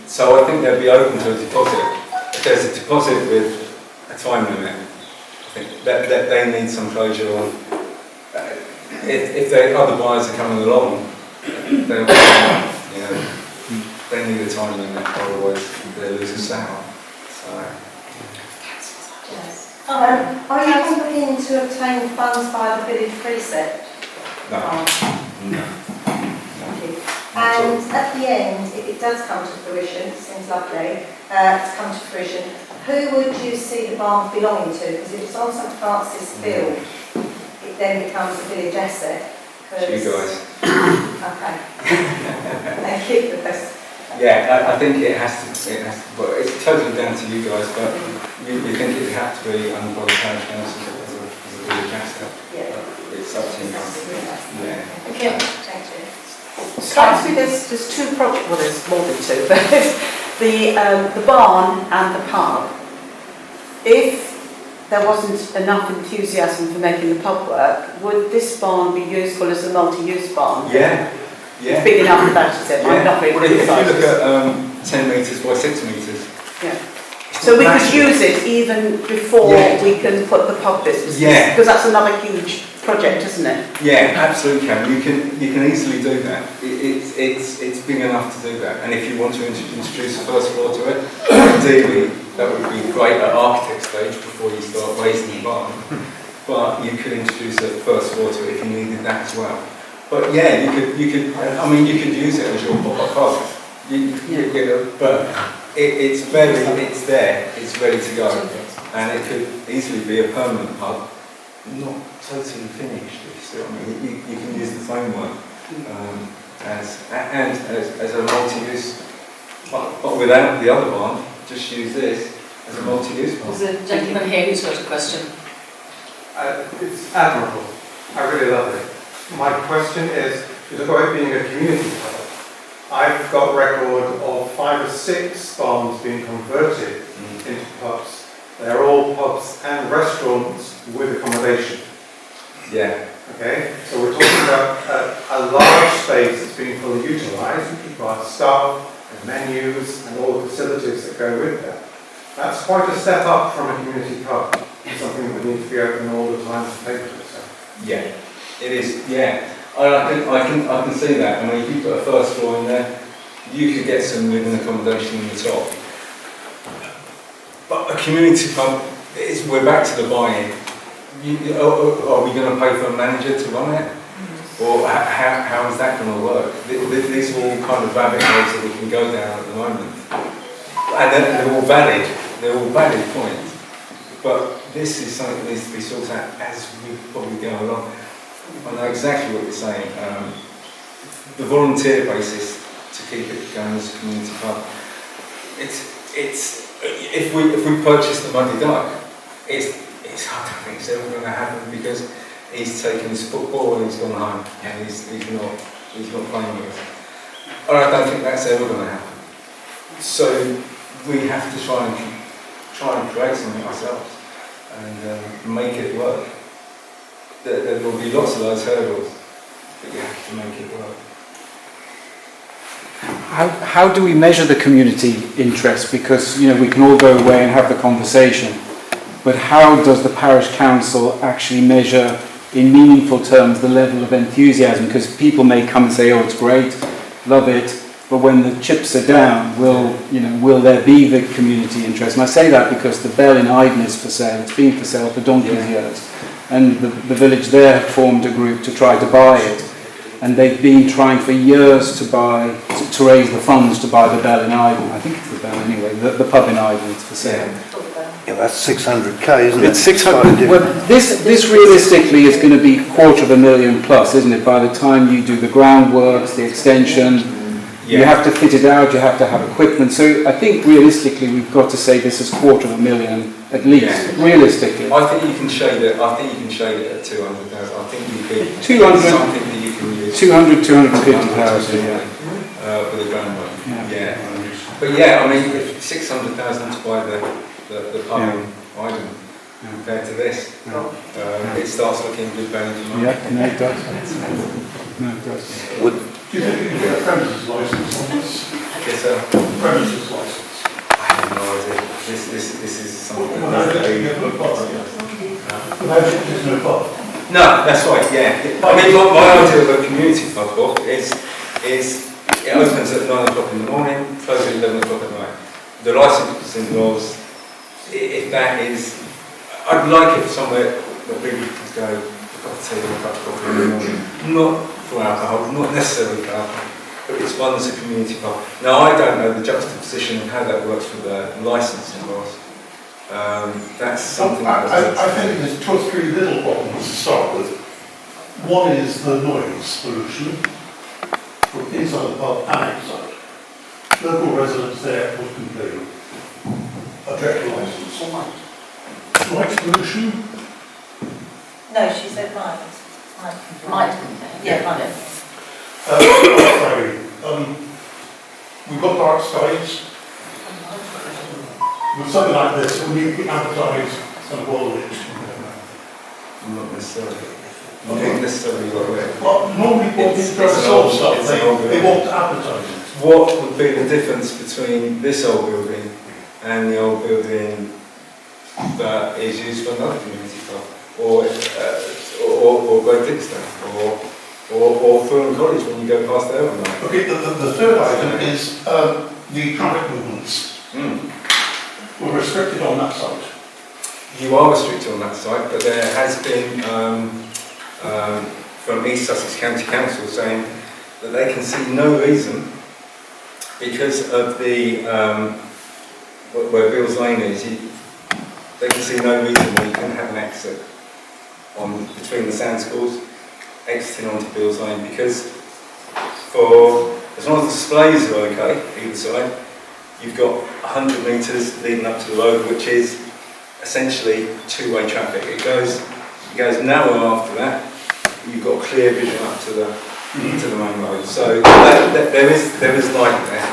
So I think they'll be open to a deposit. If there's a deposit with a time limit, I think that they need some closure on. If the other buyers are coming along, they'll, you know, they need a time limit, otherwise they'll lose a sale. So. Yes. Are you looking to obtain funds by the village precept? No. No. Thank you. And at the end, if it does come to fruition, it seems lovely, to come to fruition, who would you see the barn belonging to? Because if it's on St Francis Field, it then becomes a village asset. You guys. Okay. Thank you for this. Yeah, I think it has to, well, it's totally down to you guys, but you think it would have to be owned by the parish council as a village asset. Yeah. It's up to you. Yeah. Okay. Thank you. Strikes me there's two projects, well there's more than two, but the barn and the pub. If there wasn't enough enthusiasm for making the pub work, would this barn be useful as a multi-use barn? Yeah. Yeah. It's big enough for that, is it? I'm not really well, if you excited. look at 10 metres by 6 metres. Yeah. So we could use it even before we can put the pub business. Yeah. Because that's another huge project, isn't it? Yeah, absolutely can. You can easily do that. It's big enough to do that. And if you want to introduce a first floor to it, ideally that would be great at architect stage before you start raising the barn. But you could introduce a first floor to it if you needed that as well. But yeah, you could. I mean, you could use it as your pop-up pub. You know, but it's there. It's ready to go, and it could easily be a permanent pub. Not totally finished, if you see what I mean. You can use the framework as a multi-use, but without the other one, just use this as a multi-use one. There's a gentleman here who's got a question. It's admirable. I really love it. My question is about being a community pub. I've I've got a record of 5 or 6 barns being converted into pubs. They're all pubs and restaurants with accommodation. Yeah. Okay, so we're talking about a large space that's being fully utilised by staff and menus and all the facilities that go with that. That's quite a step up from a community pub. It's something that would need to be open all the time to pay for itself. Yeah, it is. Yeah, I can see that. I mean, if you put a first floor in there, you could get some living accommodation in the top. But a community pub, we're back to the buy-in. Are we going to pay for a manager to run it? Or how is that going to work? These are all kind of rabbit holes that we can go down at the moment. And they're all valid. They're all valid points. But this is something that needs to be sorted out as we probably go along. I know exactly what you're saying. The volunteer basis to keep it going as a community pub. If we purchase the Muddy Duck, I don't think it's ever going to happen because he's taken his football and he's gone home and he's not playing with us. And I don't think that's ever going to happen. So we have to try and create something ourselves and make it work. There will be lots of those hurdles, but you have to make it work. How do we measure the community interest? Because we can all go away and have the conversation, but how does the parish council actually measure in meaningful terms the level of enthusiasm? Because people may come and say, "Oh, it's great, love it," but when the chips are down, will there be the community interest? And I say that because the Bell in Iden is for sale. It's been for sale for donkey's years, and the village there have formed a group to try to buy it. And they've been trying for years to raise the funds to buy the Bell in Iden. I think it's the Bell anyway, the pub in Iden, it's for sale. Yeah, that's 600k, isn't it? It's 600. Well, this realistically is going to be $250,000 plus, isn't it? By the time you do the groundworks, the extension, you have to fit it out, you have to have equipment. So I think realistically we've got to say this is $250,000 at least, realistically. I think you can shade it. I think you can shade it at 200,000. I think you could 200, something that you can use. 250,000, yeah. With the groundwork. Yeah. But yeah, I mean, if 600,000 to buy the pub in Iden compared to this, it starts looking good value for money. Yeah, no, it does. No, it does. Do you think you can get a premises licence on this? Yes, sir. Premises licence. I have no idea. This is something Imagine there's no pub. No, that's right, yeah. I mean, my idea of a community pub book is it opens at 9 o'clock in the morning, closes at 11 o'clock at night. The licensing laws, if that is, I'd like it somewhere that people could go, I've got to take a cup of coffee in the morning. Not for alcohol, not necessarily for alcohol, but it's one that's a community pub. Now, I don't know the juxtaposition and how that works with the licensing laws. That's something I think there's 2 or 3 little problems to start with. One is the noise pollution from inside the pub and outside. Local residents there would complain. Object licence. Noise pollution? No, she said might. Yeah, might. We've got dark skies. With something like this, when you advertise kind of all it. Not necessarily. Not necessarily right. Well, normally people try to solve stuff, they want to advertise it. What would be the difference between this old building and the old building that is used for another community club, or Great Dixon, or Fulham College when you go past there one night? Okay, the third item is the traffic movements. We're restricted on that site. You are restricted on that site, but there has been from East Sussex County Council saying that they can see no reason, because of the where Bill's Lane is, they can see no reason why you couldn't have an exit on between the sand schools, exiting onto Bill's Lane, because for as long as the displays are okay either side, you've got 100 metres leading up to the road, which is essentially two-way traffic. It goes narrower after that. You've got clear vision up to into the main road. So there is light there.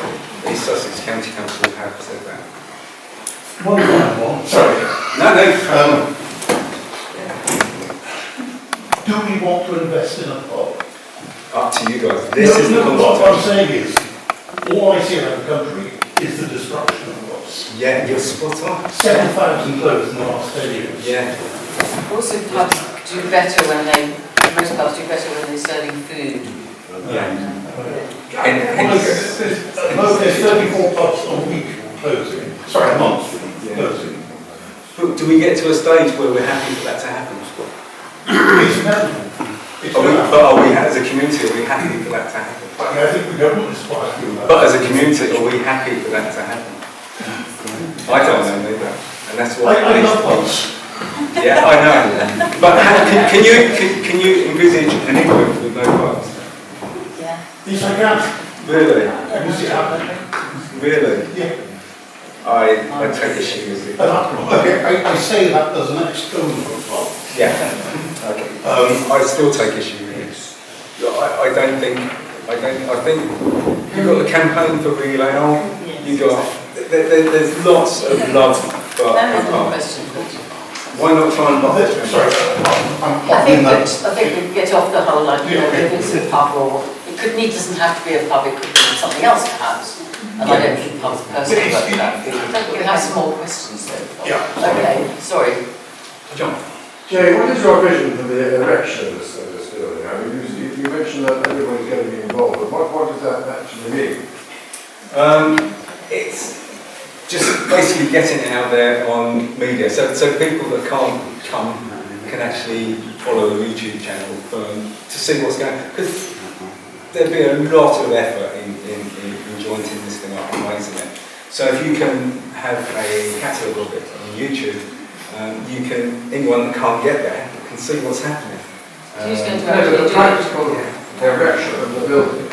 East Sussex County Council have said that. One. Sorry. No. Do we want to invest in a pub? Up to you guys. This is the what I'm consultation. saying is, all I see around the country is the destruction of pubs. Yeah, you're spot on. 7,000 closed in the last 10 years. Yeah. Also, pubs do better when most pubs do better when they're serving food. Yeah. There's 34 pubs a week closing. Sorry, a month closing. But do we get to a stage where we're happy for that to happen? It's inevitable. Are we, as a community, are we happy for that to happen? I think the government is quite happy with that. But as a community, are we happy for that to happen? I don't know either. And that's what I love pubs. Yeah, I know. But can you envisage an England with no pubs? Yeah. Yes, I can. Really? I can see it happening. Really? Yeah. I take issue with it. Okay, I say that as an ex-owner of a pub. Yeah. Okay. I still take issue with it. I don't think. I think you've got the campaign for Real Ale. You got. There's lots of love for pubs. Why not try and buy it? Sorry, I think we get off the whole idea if it's a pub or it doesn't have to be a pub. It could be something else perhaps. And I don't think pubs personally work that. We have some more questions though. Yeah. Okay. Sorry. John. Jay, what is your vision for the erection of this building? I mean, you mentioned that everybody's going to be involved, but what does that actually mean? It's just basically getting it out there on media, so people that can't come can actually follow the YouTube channel to see what's going on. Because there'd be a lot of effort in jointing this thing up and raising it. So if you can have a catalogue of it on YouTube, anyone that can't get there can see what's happening. The practical erection of the building,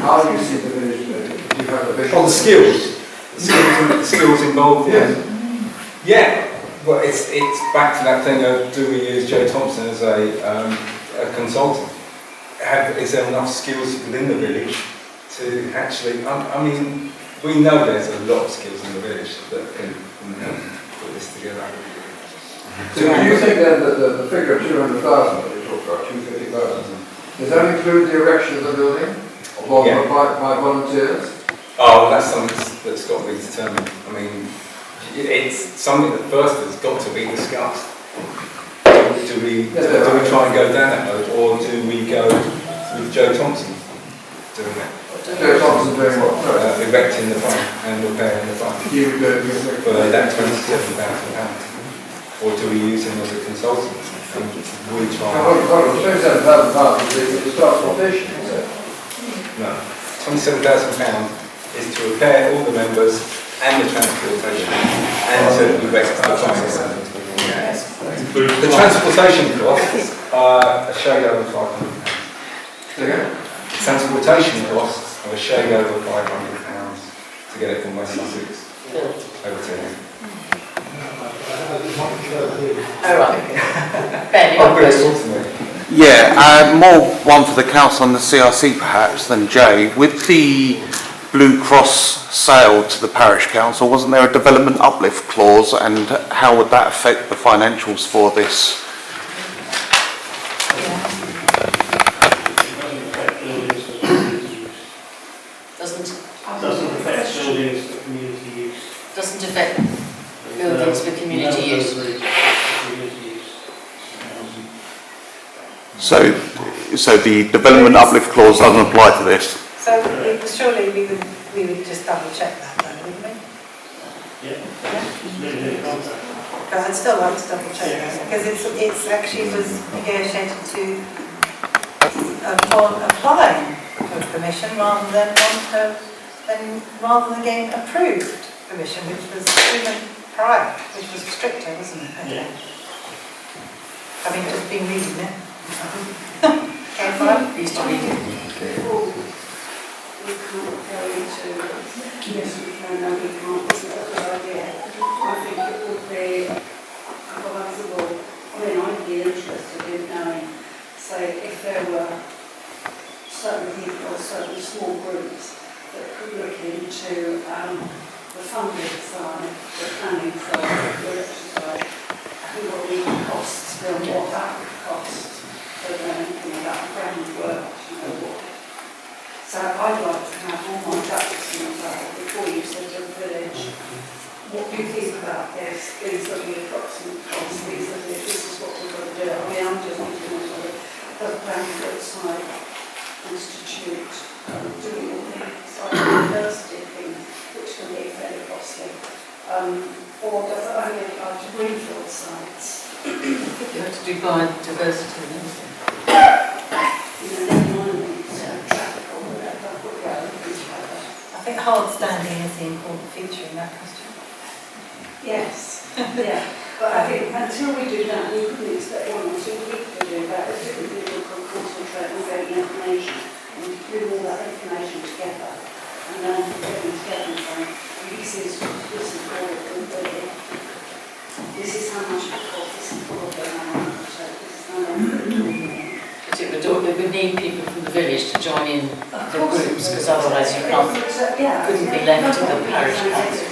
how do you see the vision? Do you have a vision? On the skills. The skills involved. Yeah. Well, it's back to that thing of do we use Joe Thompson as a consultant? Is there enough skills within the village to actually? I mean, we know there's a lot of skills in the village that can put this together. So do you think then that the figure of 200,000 that you talked about, 250,000, does that include the erection of the building by volunteers? Oh, that's something that's got to be determined. I mean, it's something that first has got to be discussed. Do we try and go down that road, or do we go with Joe Thompson doing that? Joe Thompson doing what? Erecting the front and repairing the front. You would do it for that £27,000. Or do we use him as a consultant? And we try. £27,000 is the start rotation, is it? No, £27,000 is to repair all the members and the transportation and to erect the front. The transportation costs are a shade over £500. The transportation costs are a shade over £500 to get it from West Sussex over to here. All right. Ben, you got a question? Yeah, more one for the council and the CRC perhaps than Jay. With the Blue Cross sale to the parish council, wasn't there a development uplift clause, and how would that affect the financials for this? Doesn't affect buildings for community use. Doesn't affect buildings for community use. So the development uplift clause doesn't apply to this? So surely we would just double check that then, wouldn't we? Yeah. Because I'd still like to double check that, because it's actually was negotiated to apply for permission rather than getting approved permission, which was even prior, which was stricter, wasn't it? Yeah. Having just been reading it. Okay, fine. Used to read it. We can't go into, yes, we can, no, we can't, it's not a good idea. I think it would be advisable, I mean, I'd be interested in knowing, say, if there were certain small groups that could look into the funding side, the planning side, the electric side, who will be the costs, and what that would cost for anything about groundwork, what. So I'd like to have all my ducks in a row before you send to the village. What do you think about this? These are the approximate costs, these are this is what we're going to do. I mean, I'm just thinking of the Bramford side institute doing all the university things, which can be fairly costly. Or does it only apply to greenfield sites? You have to do biodiversity, don't you? I think hard standing is the important feature in that question. Yes, yeah. But I think until we do that, you couldn't expect one or 2 people to do that. If different people can concentrate on getting information and bring all that information together and then getting together and saying, this is all of them, this is how much it costs, this is all of them, so this is how much It would need people from the village to join in the groups, because otherwise you couldn't be left to the parish council.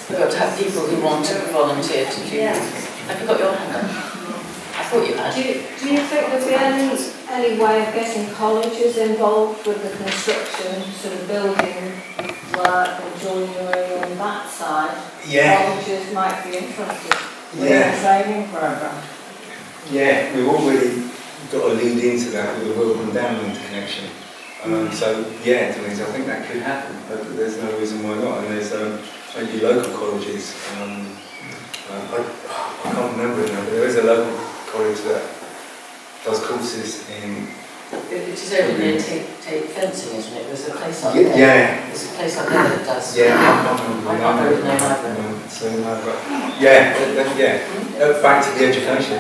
You've got to have people who want to volunteer to do this. Have you got your hand up? I thought you had. Do you think there'd be any way of getting colleges involved with the construction, sort of building work and joinery on that side? Yeah. Colleges might be interested with Yeah. a training programme. Yeah, we've already got to lead into that with the Wilburn Downland connection. So yeah, Denise, I think that could happen, but there's no reason why not. And there's maybe local colleges. I can't remember it now, but there is a local college that does courses in. It is over near Tate Fencing, isn't it? There's a place up there. Yeah. There's a place up there that does. Yeah, I can't remember the name either. So no, but yeah, back to the education.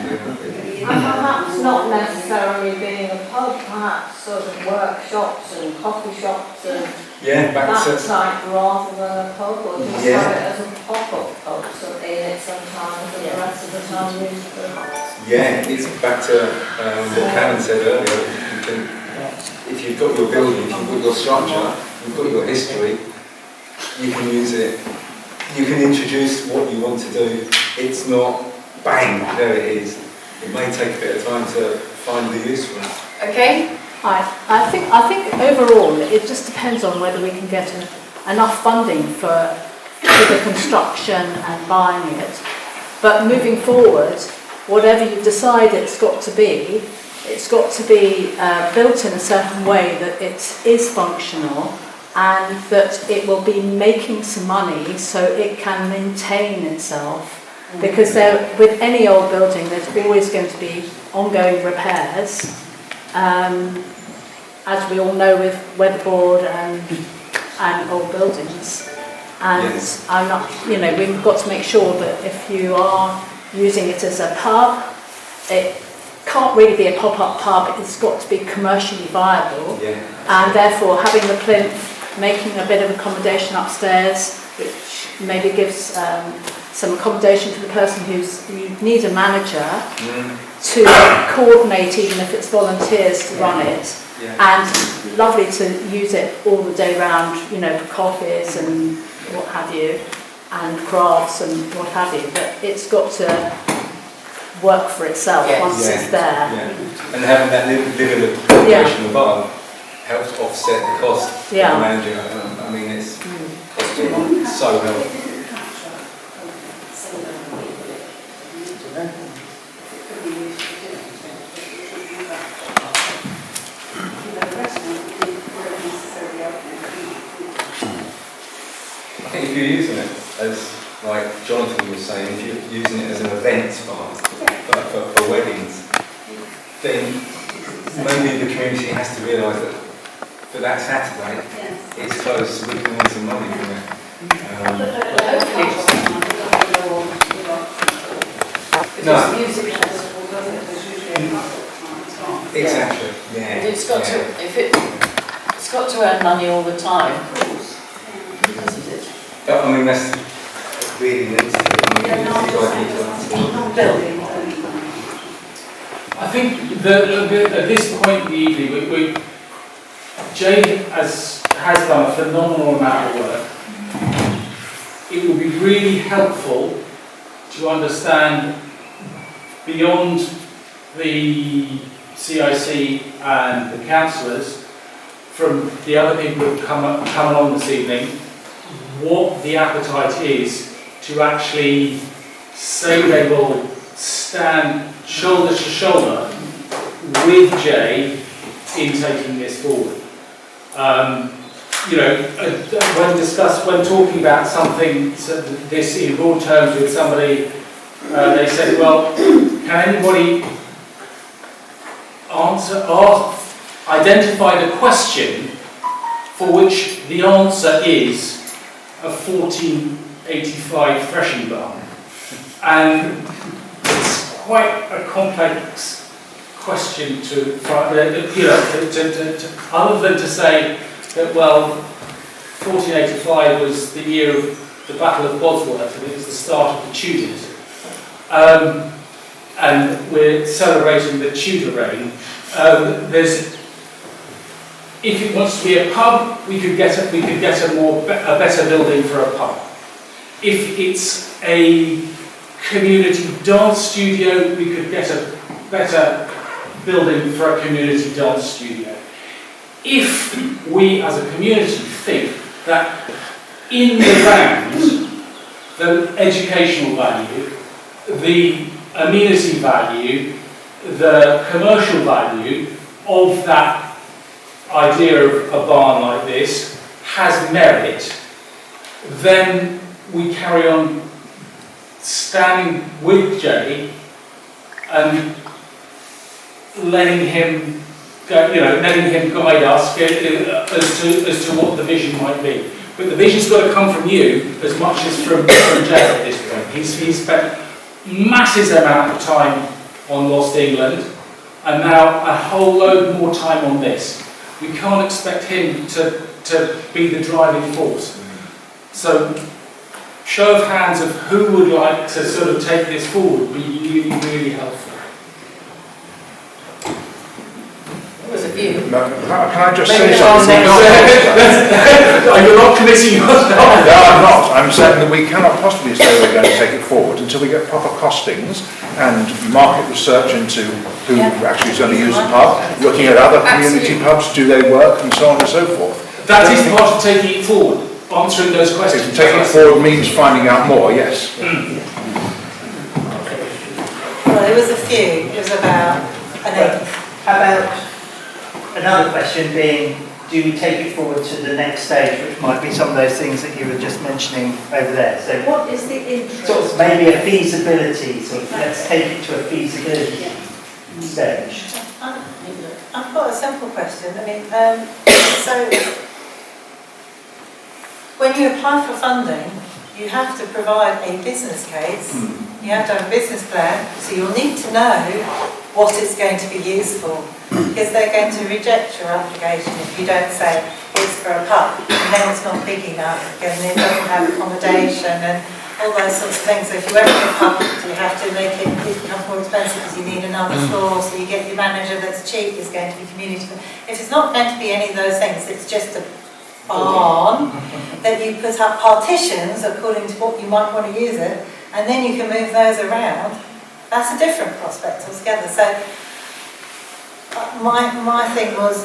And perhaps not necessarily being a pub, perhaps sort of workshops and coffee shops and that type rather than a pub, or just have it as a pop-up pub so in it sometimes and the rest of the time use the. Yeah, it's back to what Karen said earlier. You can, if you've got your building, if you've got your structure, you've got your history, you can use it. You can introduce what you want to do. It's not bang, there it is. It may take a bit of time to find the use for it. Okay. I think overall it just depends on whether we can get enough funding for the construction and buying it. But moving forward, whatever you decide it's got to be built in a certain way that it is functional and that it will be making some money so it can maintain itself. Because with any old building, there's always going to be ongoing repairs, as we all know with weatherboard and old buildings. And I'm not, we've got to make sure that if you are using it as a pub, it can't really be a pop-up pub. It's got to be commercially viable, and therefore having the plinth, making a bit of accommodation upstairs, which maybe gives some accommodation for the person you need a manager to coordinate, even if it's volunteers to run it, and lovely to use it all the day round, for coffees and what have you, and crafts and what have you. But it's got to work for itself once it's there. And having that living accommodation above helps offset the cost of managing it. I mean, it's costing so helpful. I think if you're using it as, like Jonathan was saying, if you're using it as an event spot for weddings, then maybe the community has to realise that for that Saturday, it's closed, so we can earn some money from it. No. Exactly. Yeah. It's got to. It's got to earn money all the time. Doesn't it? I mean, that's really needs to be. I think that at this point in the evening, Jay has done a phenomenal amount of work. It would be really helpful to understand beyond the CIC and the councillors, from the other people who have come along this evening, what the appetite is to actually say they will stand shoulder to shoulder with Jay in taking this forward. When talking about something, this in broad terms with somebody, they said, well, can anybody identify the question for which the answer is a 1485 threshing barn? And it's quite a complex question other than to say that, well, 1485 was the year of the Battle of Bosworth, and it was the start of the Tudors. And we're celebrating the Tudor reign. If it wants to be a pub, we could get a better building for a pub. If it's a community dance studio, we could get a better building for a community dance studio. If we as a community think that in the round, the educational value, the amenity value, the commercial value of that idea of a barn like this has merit, then we carry on standing with Jay and letting him guide us as to what the vision might be. But the vision's got to come from you as much as from Jay at this point. He's spent massive amount of time on Lost England, and now a whole load more time on this. We can't expect him to be the driving force. So, show of hands of who would like to sort of take this forward would be really, really helpful. Was a few. Can I just say something? You're not committing yourself. No, I'm not. I'm saying that we cannot possibly say we're going to take it forward until we get proper costings and market research into who actually is going to use the pub, looking at other community pubs, do they work, and so on and so forth. That is part of taking it forward, answering those questions. Taking it forward means finding out more, yes. Well, there was a few. It was about another question being, do we take it forward to the next stage, which might be some of those things that you were just mentioning over there. So what is the interest? Sort of maybe a feasibility, sort of let's take it to a feasibility stage. I've got a simple question. I mean, so when you apply for funding, you have to provide a business case. You have to have a business plan, so you'll need to know what it's going to be used for, because they're going to reject your application if you don't say it's for a pub, and then it's not big enough, and it doesn't have accommodation and all those sorts of things. So if you open a pub, you have to make it become more expensive because you need another floor, so you get your manager that's cheap is going to be community. If it's not going to be any of those things, it's just a barn that you put up partitions according to what you might want to use it, and then you can move those around. That's a different prospect altogether. So my thing was,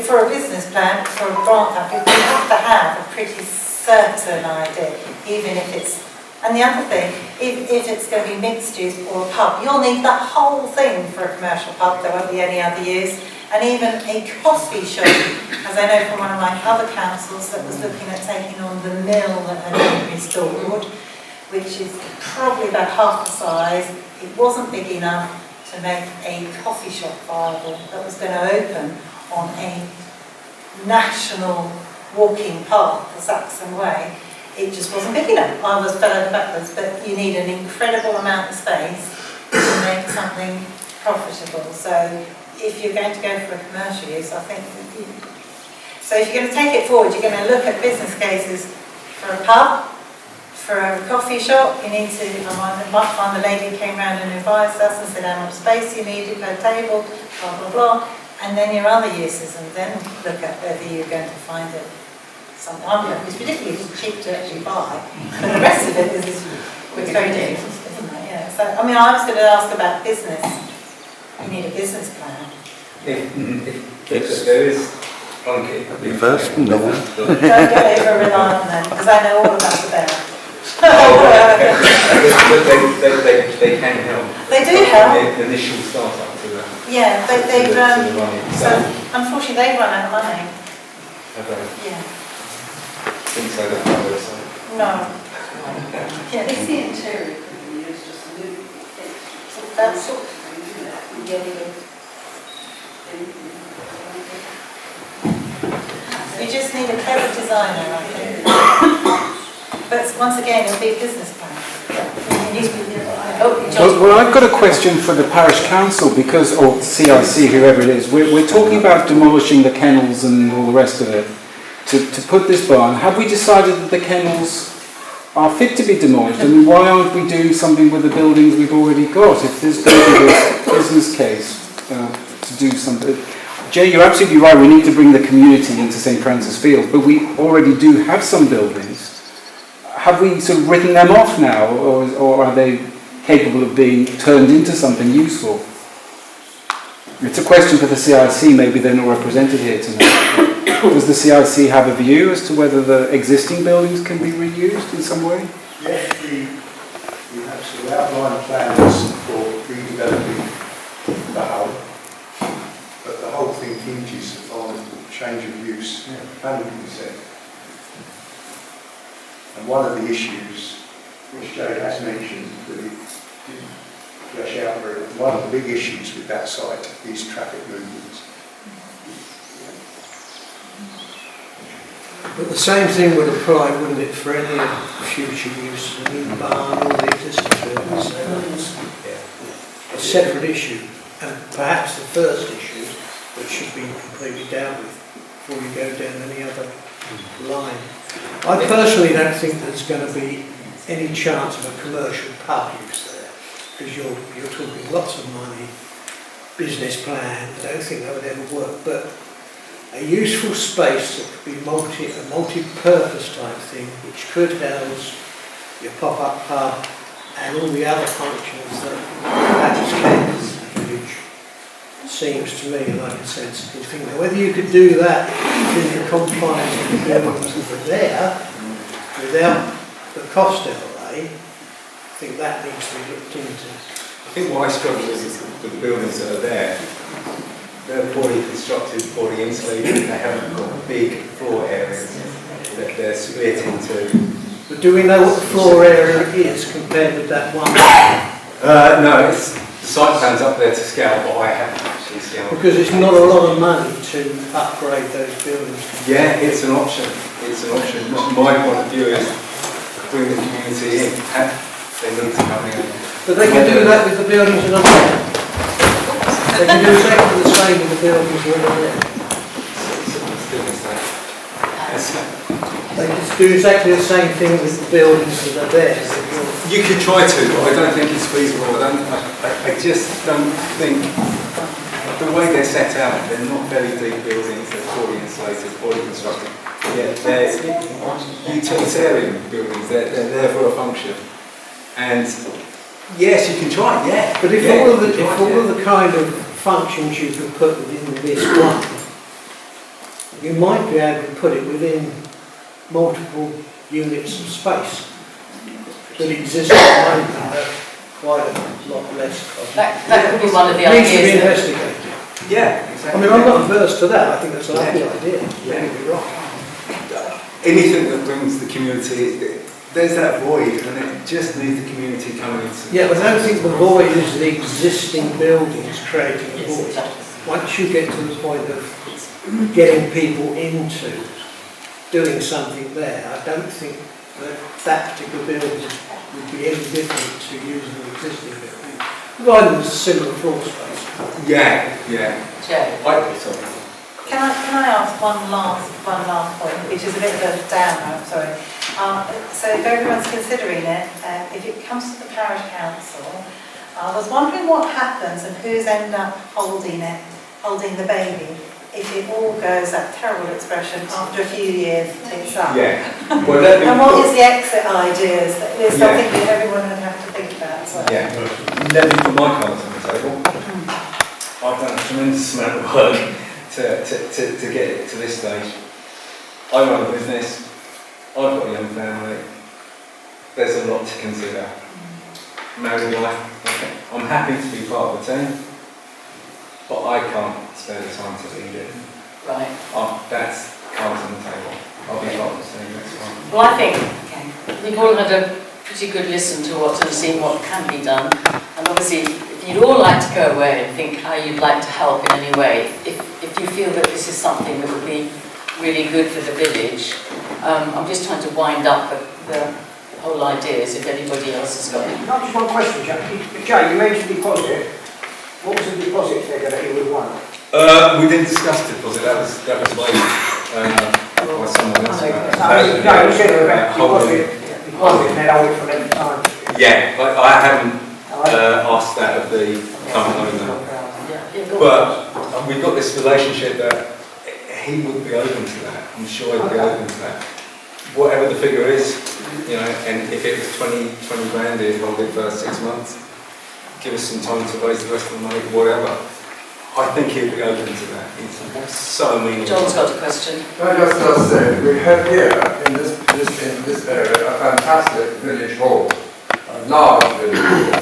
for a business plan, for a grant package, you have to have a pretty certain idea, even if it's. And the other thing, if it's going to be mixed use or a pub, you'll need that whole thing for a commercial pub. There won't be any other use. And even a coffee shop, as I know from one of my other councils that was looking at taking on the mill that had been restored, which is probably about half the size. It wasn't big enough to make a coffee shop viable that was going to open on a national walking path, the Saxon Way. It just wasn't big enough. I was fell over backwards, but you need an incredible amount of space to make something profitable. So if you're going to go for a commercial use, I think, so if you're going to take it forward, you're going to look at business cases for a pub, For a coffee shop, you need to, one time the lady came round and advised us and said how much space you needed per table, blah, blah, blah. And then your other uses, and then look at whether you're going to find it something. It's ridiculously cheap to actually buy, but the rest of it is very dangerous, isn't it? Yeah. So, I mean, I was going to ask about business. You need a business plan. If there is plunky. First, no. Don't get over rely on them, because I know all about the bear. They can help. They do help. The initial startup to that. Yeah, they've so unfortunately they run out of money. Have they? Yeah. Think so, that's my website. No. Yeah, Is the interior could be used just a little bit extra? That's sort of thing, isn't it? Yellow. You just need a clever designer, I think. But once again, it'll be a business plan. Well, I've got a question for the parish council because, or CIC, whoever it is. We're talking about demolishing the kennels and all the rest of it to put this barn. Have we decided that the kennels are fit to be demolished? I mean, why aren't we doing something with the buildings we've already got? If there's going to be this business case to do something. Jay, you're absolutely right. We need to bring the community into St Francis Field, but we already do have some buildings. Have we sort of written them off now, or are they capable of being turned into something useful? It's a question for the CIC, maybe they're not represented here tonight. Does the CIC have a view as to whether the existing buildings can be reused in some way? Yes, we have some outline plans for redeveloping the whole, but the whole thing hinges on change of use, planning consent. And one of the issues, which Jay has mentioned, that it didn't flesh out very well, one of the big issues with that site is traffic movements. But the same thing would apply, wouldn't it, for any future use, the new barn or the existing buildings? So that's a separate issue, and perhaps the first issue that should be completely dealt with before you go down any other line. I personally don't think there's going to be any chance of a commercial pub use there, because you're talking lots of money, business plan. I don't think that would ever work, but a useful space that could be a multi-purpose type thing, which could house your pop-up pub and all the other functions that is village, seems to me like a sensible thing. Now, whether you could do that within the confines of the buildings that are there, without the cost outlay, I think that needs to be looked into. I think what I struggle with the buildings that are there, they're poorly constructed, poorly insulated, they haven't got big floor areas, they're split into... But do we know what the floor area is compared with that one? No, the site plan's up there to scale, but I haven't actually scaled. Because it's not a lot of money to upgrade those buildings. Yeah, it's an option. It's an option. My point of view is bring the community in. They need to come in. But they can do that with the buildings that are there. They can do exactly the same with the buildings that are there. They can do exactly the same thing with the buildings that are there. You could try to, but I don't think it's feasible. I just don't think the way they're set out, they're not very big buildings, they're poorly insulated, poorly constructed. Yeah, they're utilitarian buildings, they're there for a function. And yes, you can try, yeah. But if all of the kind of functions you could put within this one, you might be able to put it within multiple units of space that exist at quite a lot less cost. That could be one of the needs to be ideas. investigated. Yeah, exactly. I mean, I'm not averse to that. I think that's a lovely idea. Yeah. Don't get me wrong. Anything that brings the community, there's that void, and it just needs the community coming in. Yeah, but I don't think the void is the existing buildings creating a void. Once you get to the point of getting people into doing something there, I don't think that particular building would be any different to using the existing building, provided there's a similar floor space. Yeah, yeah. Joe. Can I ask one last point, which is a bit of a downer, I'm sorry. So if everyone's considering it, if it comes to the parish council, I was wondering what happens and who's end up holding it, holding the baby, if it all goes, that terrible expression, after a few years, it's up. Yeah. Well, and what is the exit ideas? There's something that everyone would have to think about as well. Yeah. Let me put my cards on the table. I've done a tremendous amount of work to get it to this stage. I run a business. I've got a young family. There's a lot to consider. Married life. I'm happy to be part of the team, but I can't spare the time to lead it. Right. That's cards on the table. I'll be part of the team next time. Well, I think we've all had a pretty good listen to what and seen what can be done. And obviously, if you'd all like to go away and think how you'd like to help in any way, if you feel that this is something that would be really good for the village, I'm just trying to wind up the whole ideas if anybody else has got it. Not just one question, Jay, you mentioned deposit. What was the deposit figure that you would want? We didn't discuss deposit. That was waived by someone else. No, you said about deposit, and then hold it for length of time. Yeah, I haven't asked that of the current owner. But we've got this relationship that he would be open to that. I'm sure he'd be open to that. Whatever the figure is, you know, and if it was 20 grand, he'd hold it for 6 months. Give us some time to raise the rest of the money, whatever. I think he'd be open to that. It's so meaningful. John's got a question. I just say, we have here in this area a fantastic village hall, a large village hall,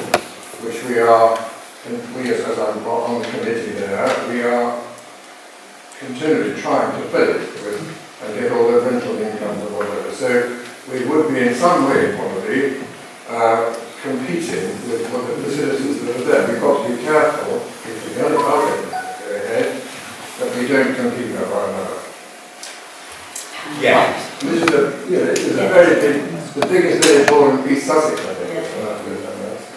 which we as I'm on the committee there, we are continually trying to fill it with and get all the rental incomes or whatever. So we would be in some way probably competing with what the facilities that are there. We've got to be careful if we're going to go ahead that we don't compete with one another. Yeah. This is a very big, the biggest village hall in East Sussex, I think.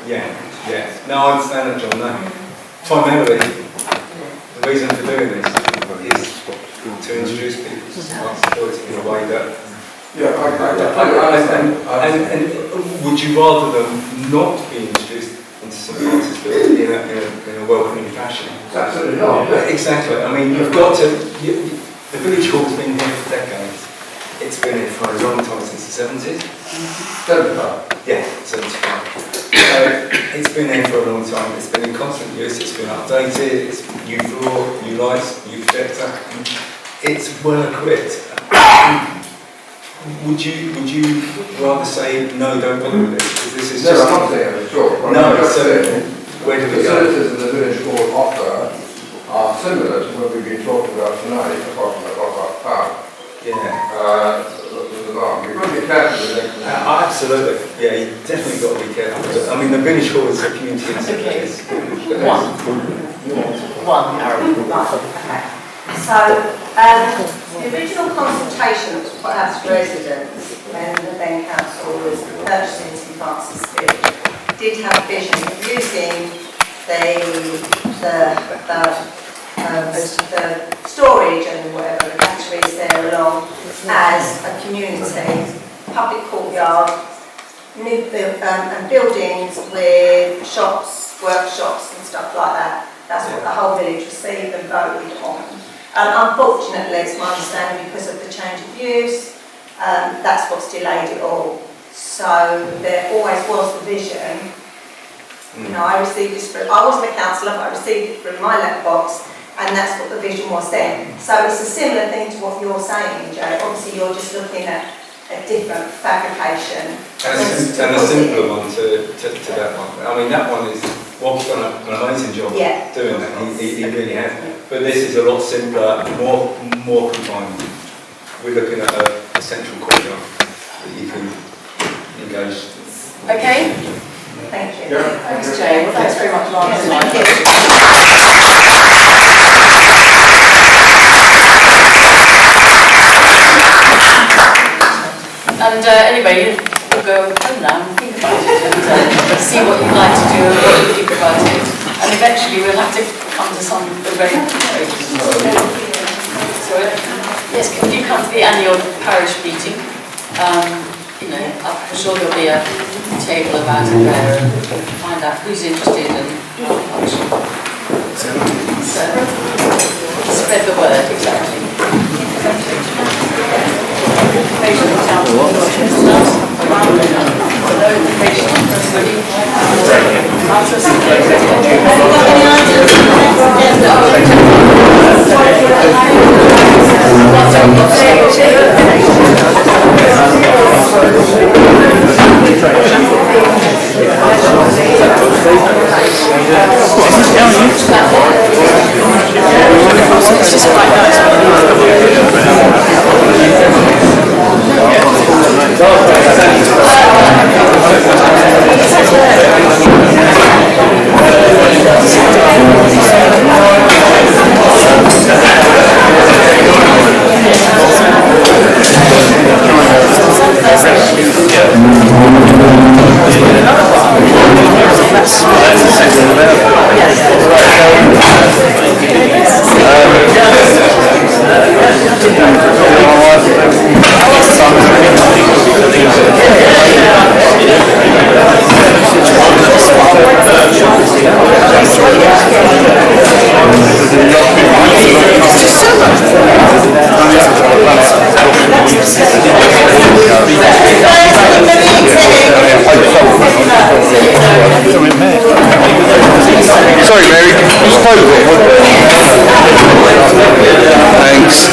Yeah. No, I understand that, John. No. Primarily, the reason for doing this is to introduce people to sustainability in a way that. Yeah, I understand. And would you rather them not be introduced into sustainability in a welcoming fashion? Absolutely not. Exactly. I mean, you've got to. The village hall's been here for decades. It's been here for a long time, since the 70s. 75. Yeah, 75. So it's been here for a long time. It's been in constant use. It's been updated. It's new floor, new lights, new projector. It's well equipped. Would you rather say no? Don't bother with it because this is just. I'm not saying at all. No, so where do we go? The facilities that the village hall offer are similar to what we've been talking about tonight, apart from the rock power. Yeah. We've got to be careful with it. Absolutely. Yeah, you definitely got to be careful. I mean, the village hall is a community interface. One. So, the original consultation that was put out to residents when the then council was purchasing St Francis Field did have a vision of using the storage and whatever the batteries there along as a community, public courtyard, and buildings with shops, workshops and stuff like that. That's what the whole village received and voted on. Unfortunately, it's my understanding because of the change of use, that's what's delayed it all. So there always was the vision. You know, I received this through, I wasn't a councillor, but I received it through my letterbox, and that's what the vision was then. So it's a similar thing to what you're saying, Joe. Obviously, you're just looking at a different fabrication. And a simpler one to that one. I mean, that one is, Rob's done an amazing job doing that. He really has. But this is a lot simpler, more confined. We're looking at a central courtyard that you can engage. Okay. Thank you. Yeah. Thanks, Jay. Well, thanks very much for answering my question. And anyway, we'll go home now and think about it and see what you'd like to do and what you think about it. And eventually we'll have to come to some arrangements. So, yes, could you come to the annual parish meeting? you know, I'm sure there'll be a table about it there and find out who's interested and how much. So, spread the word, exactly. Information on town hall, around information on everybody. Have you got any ideas?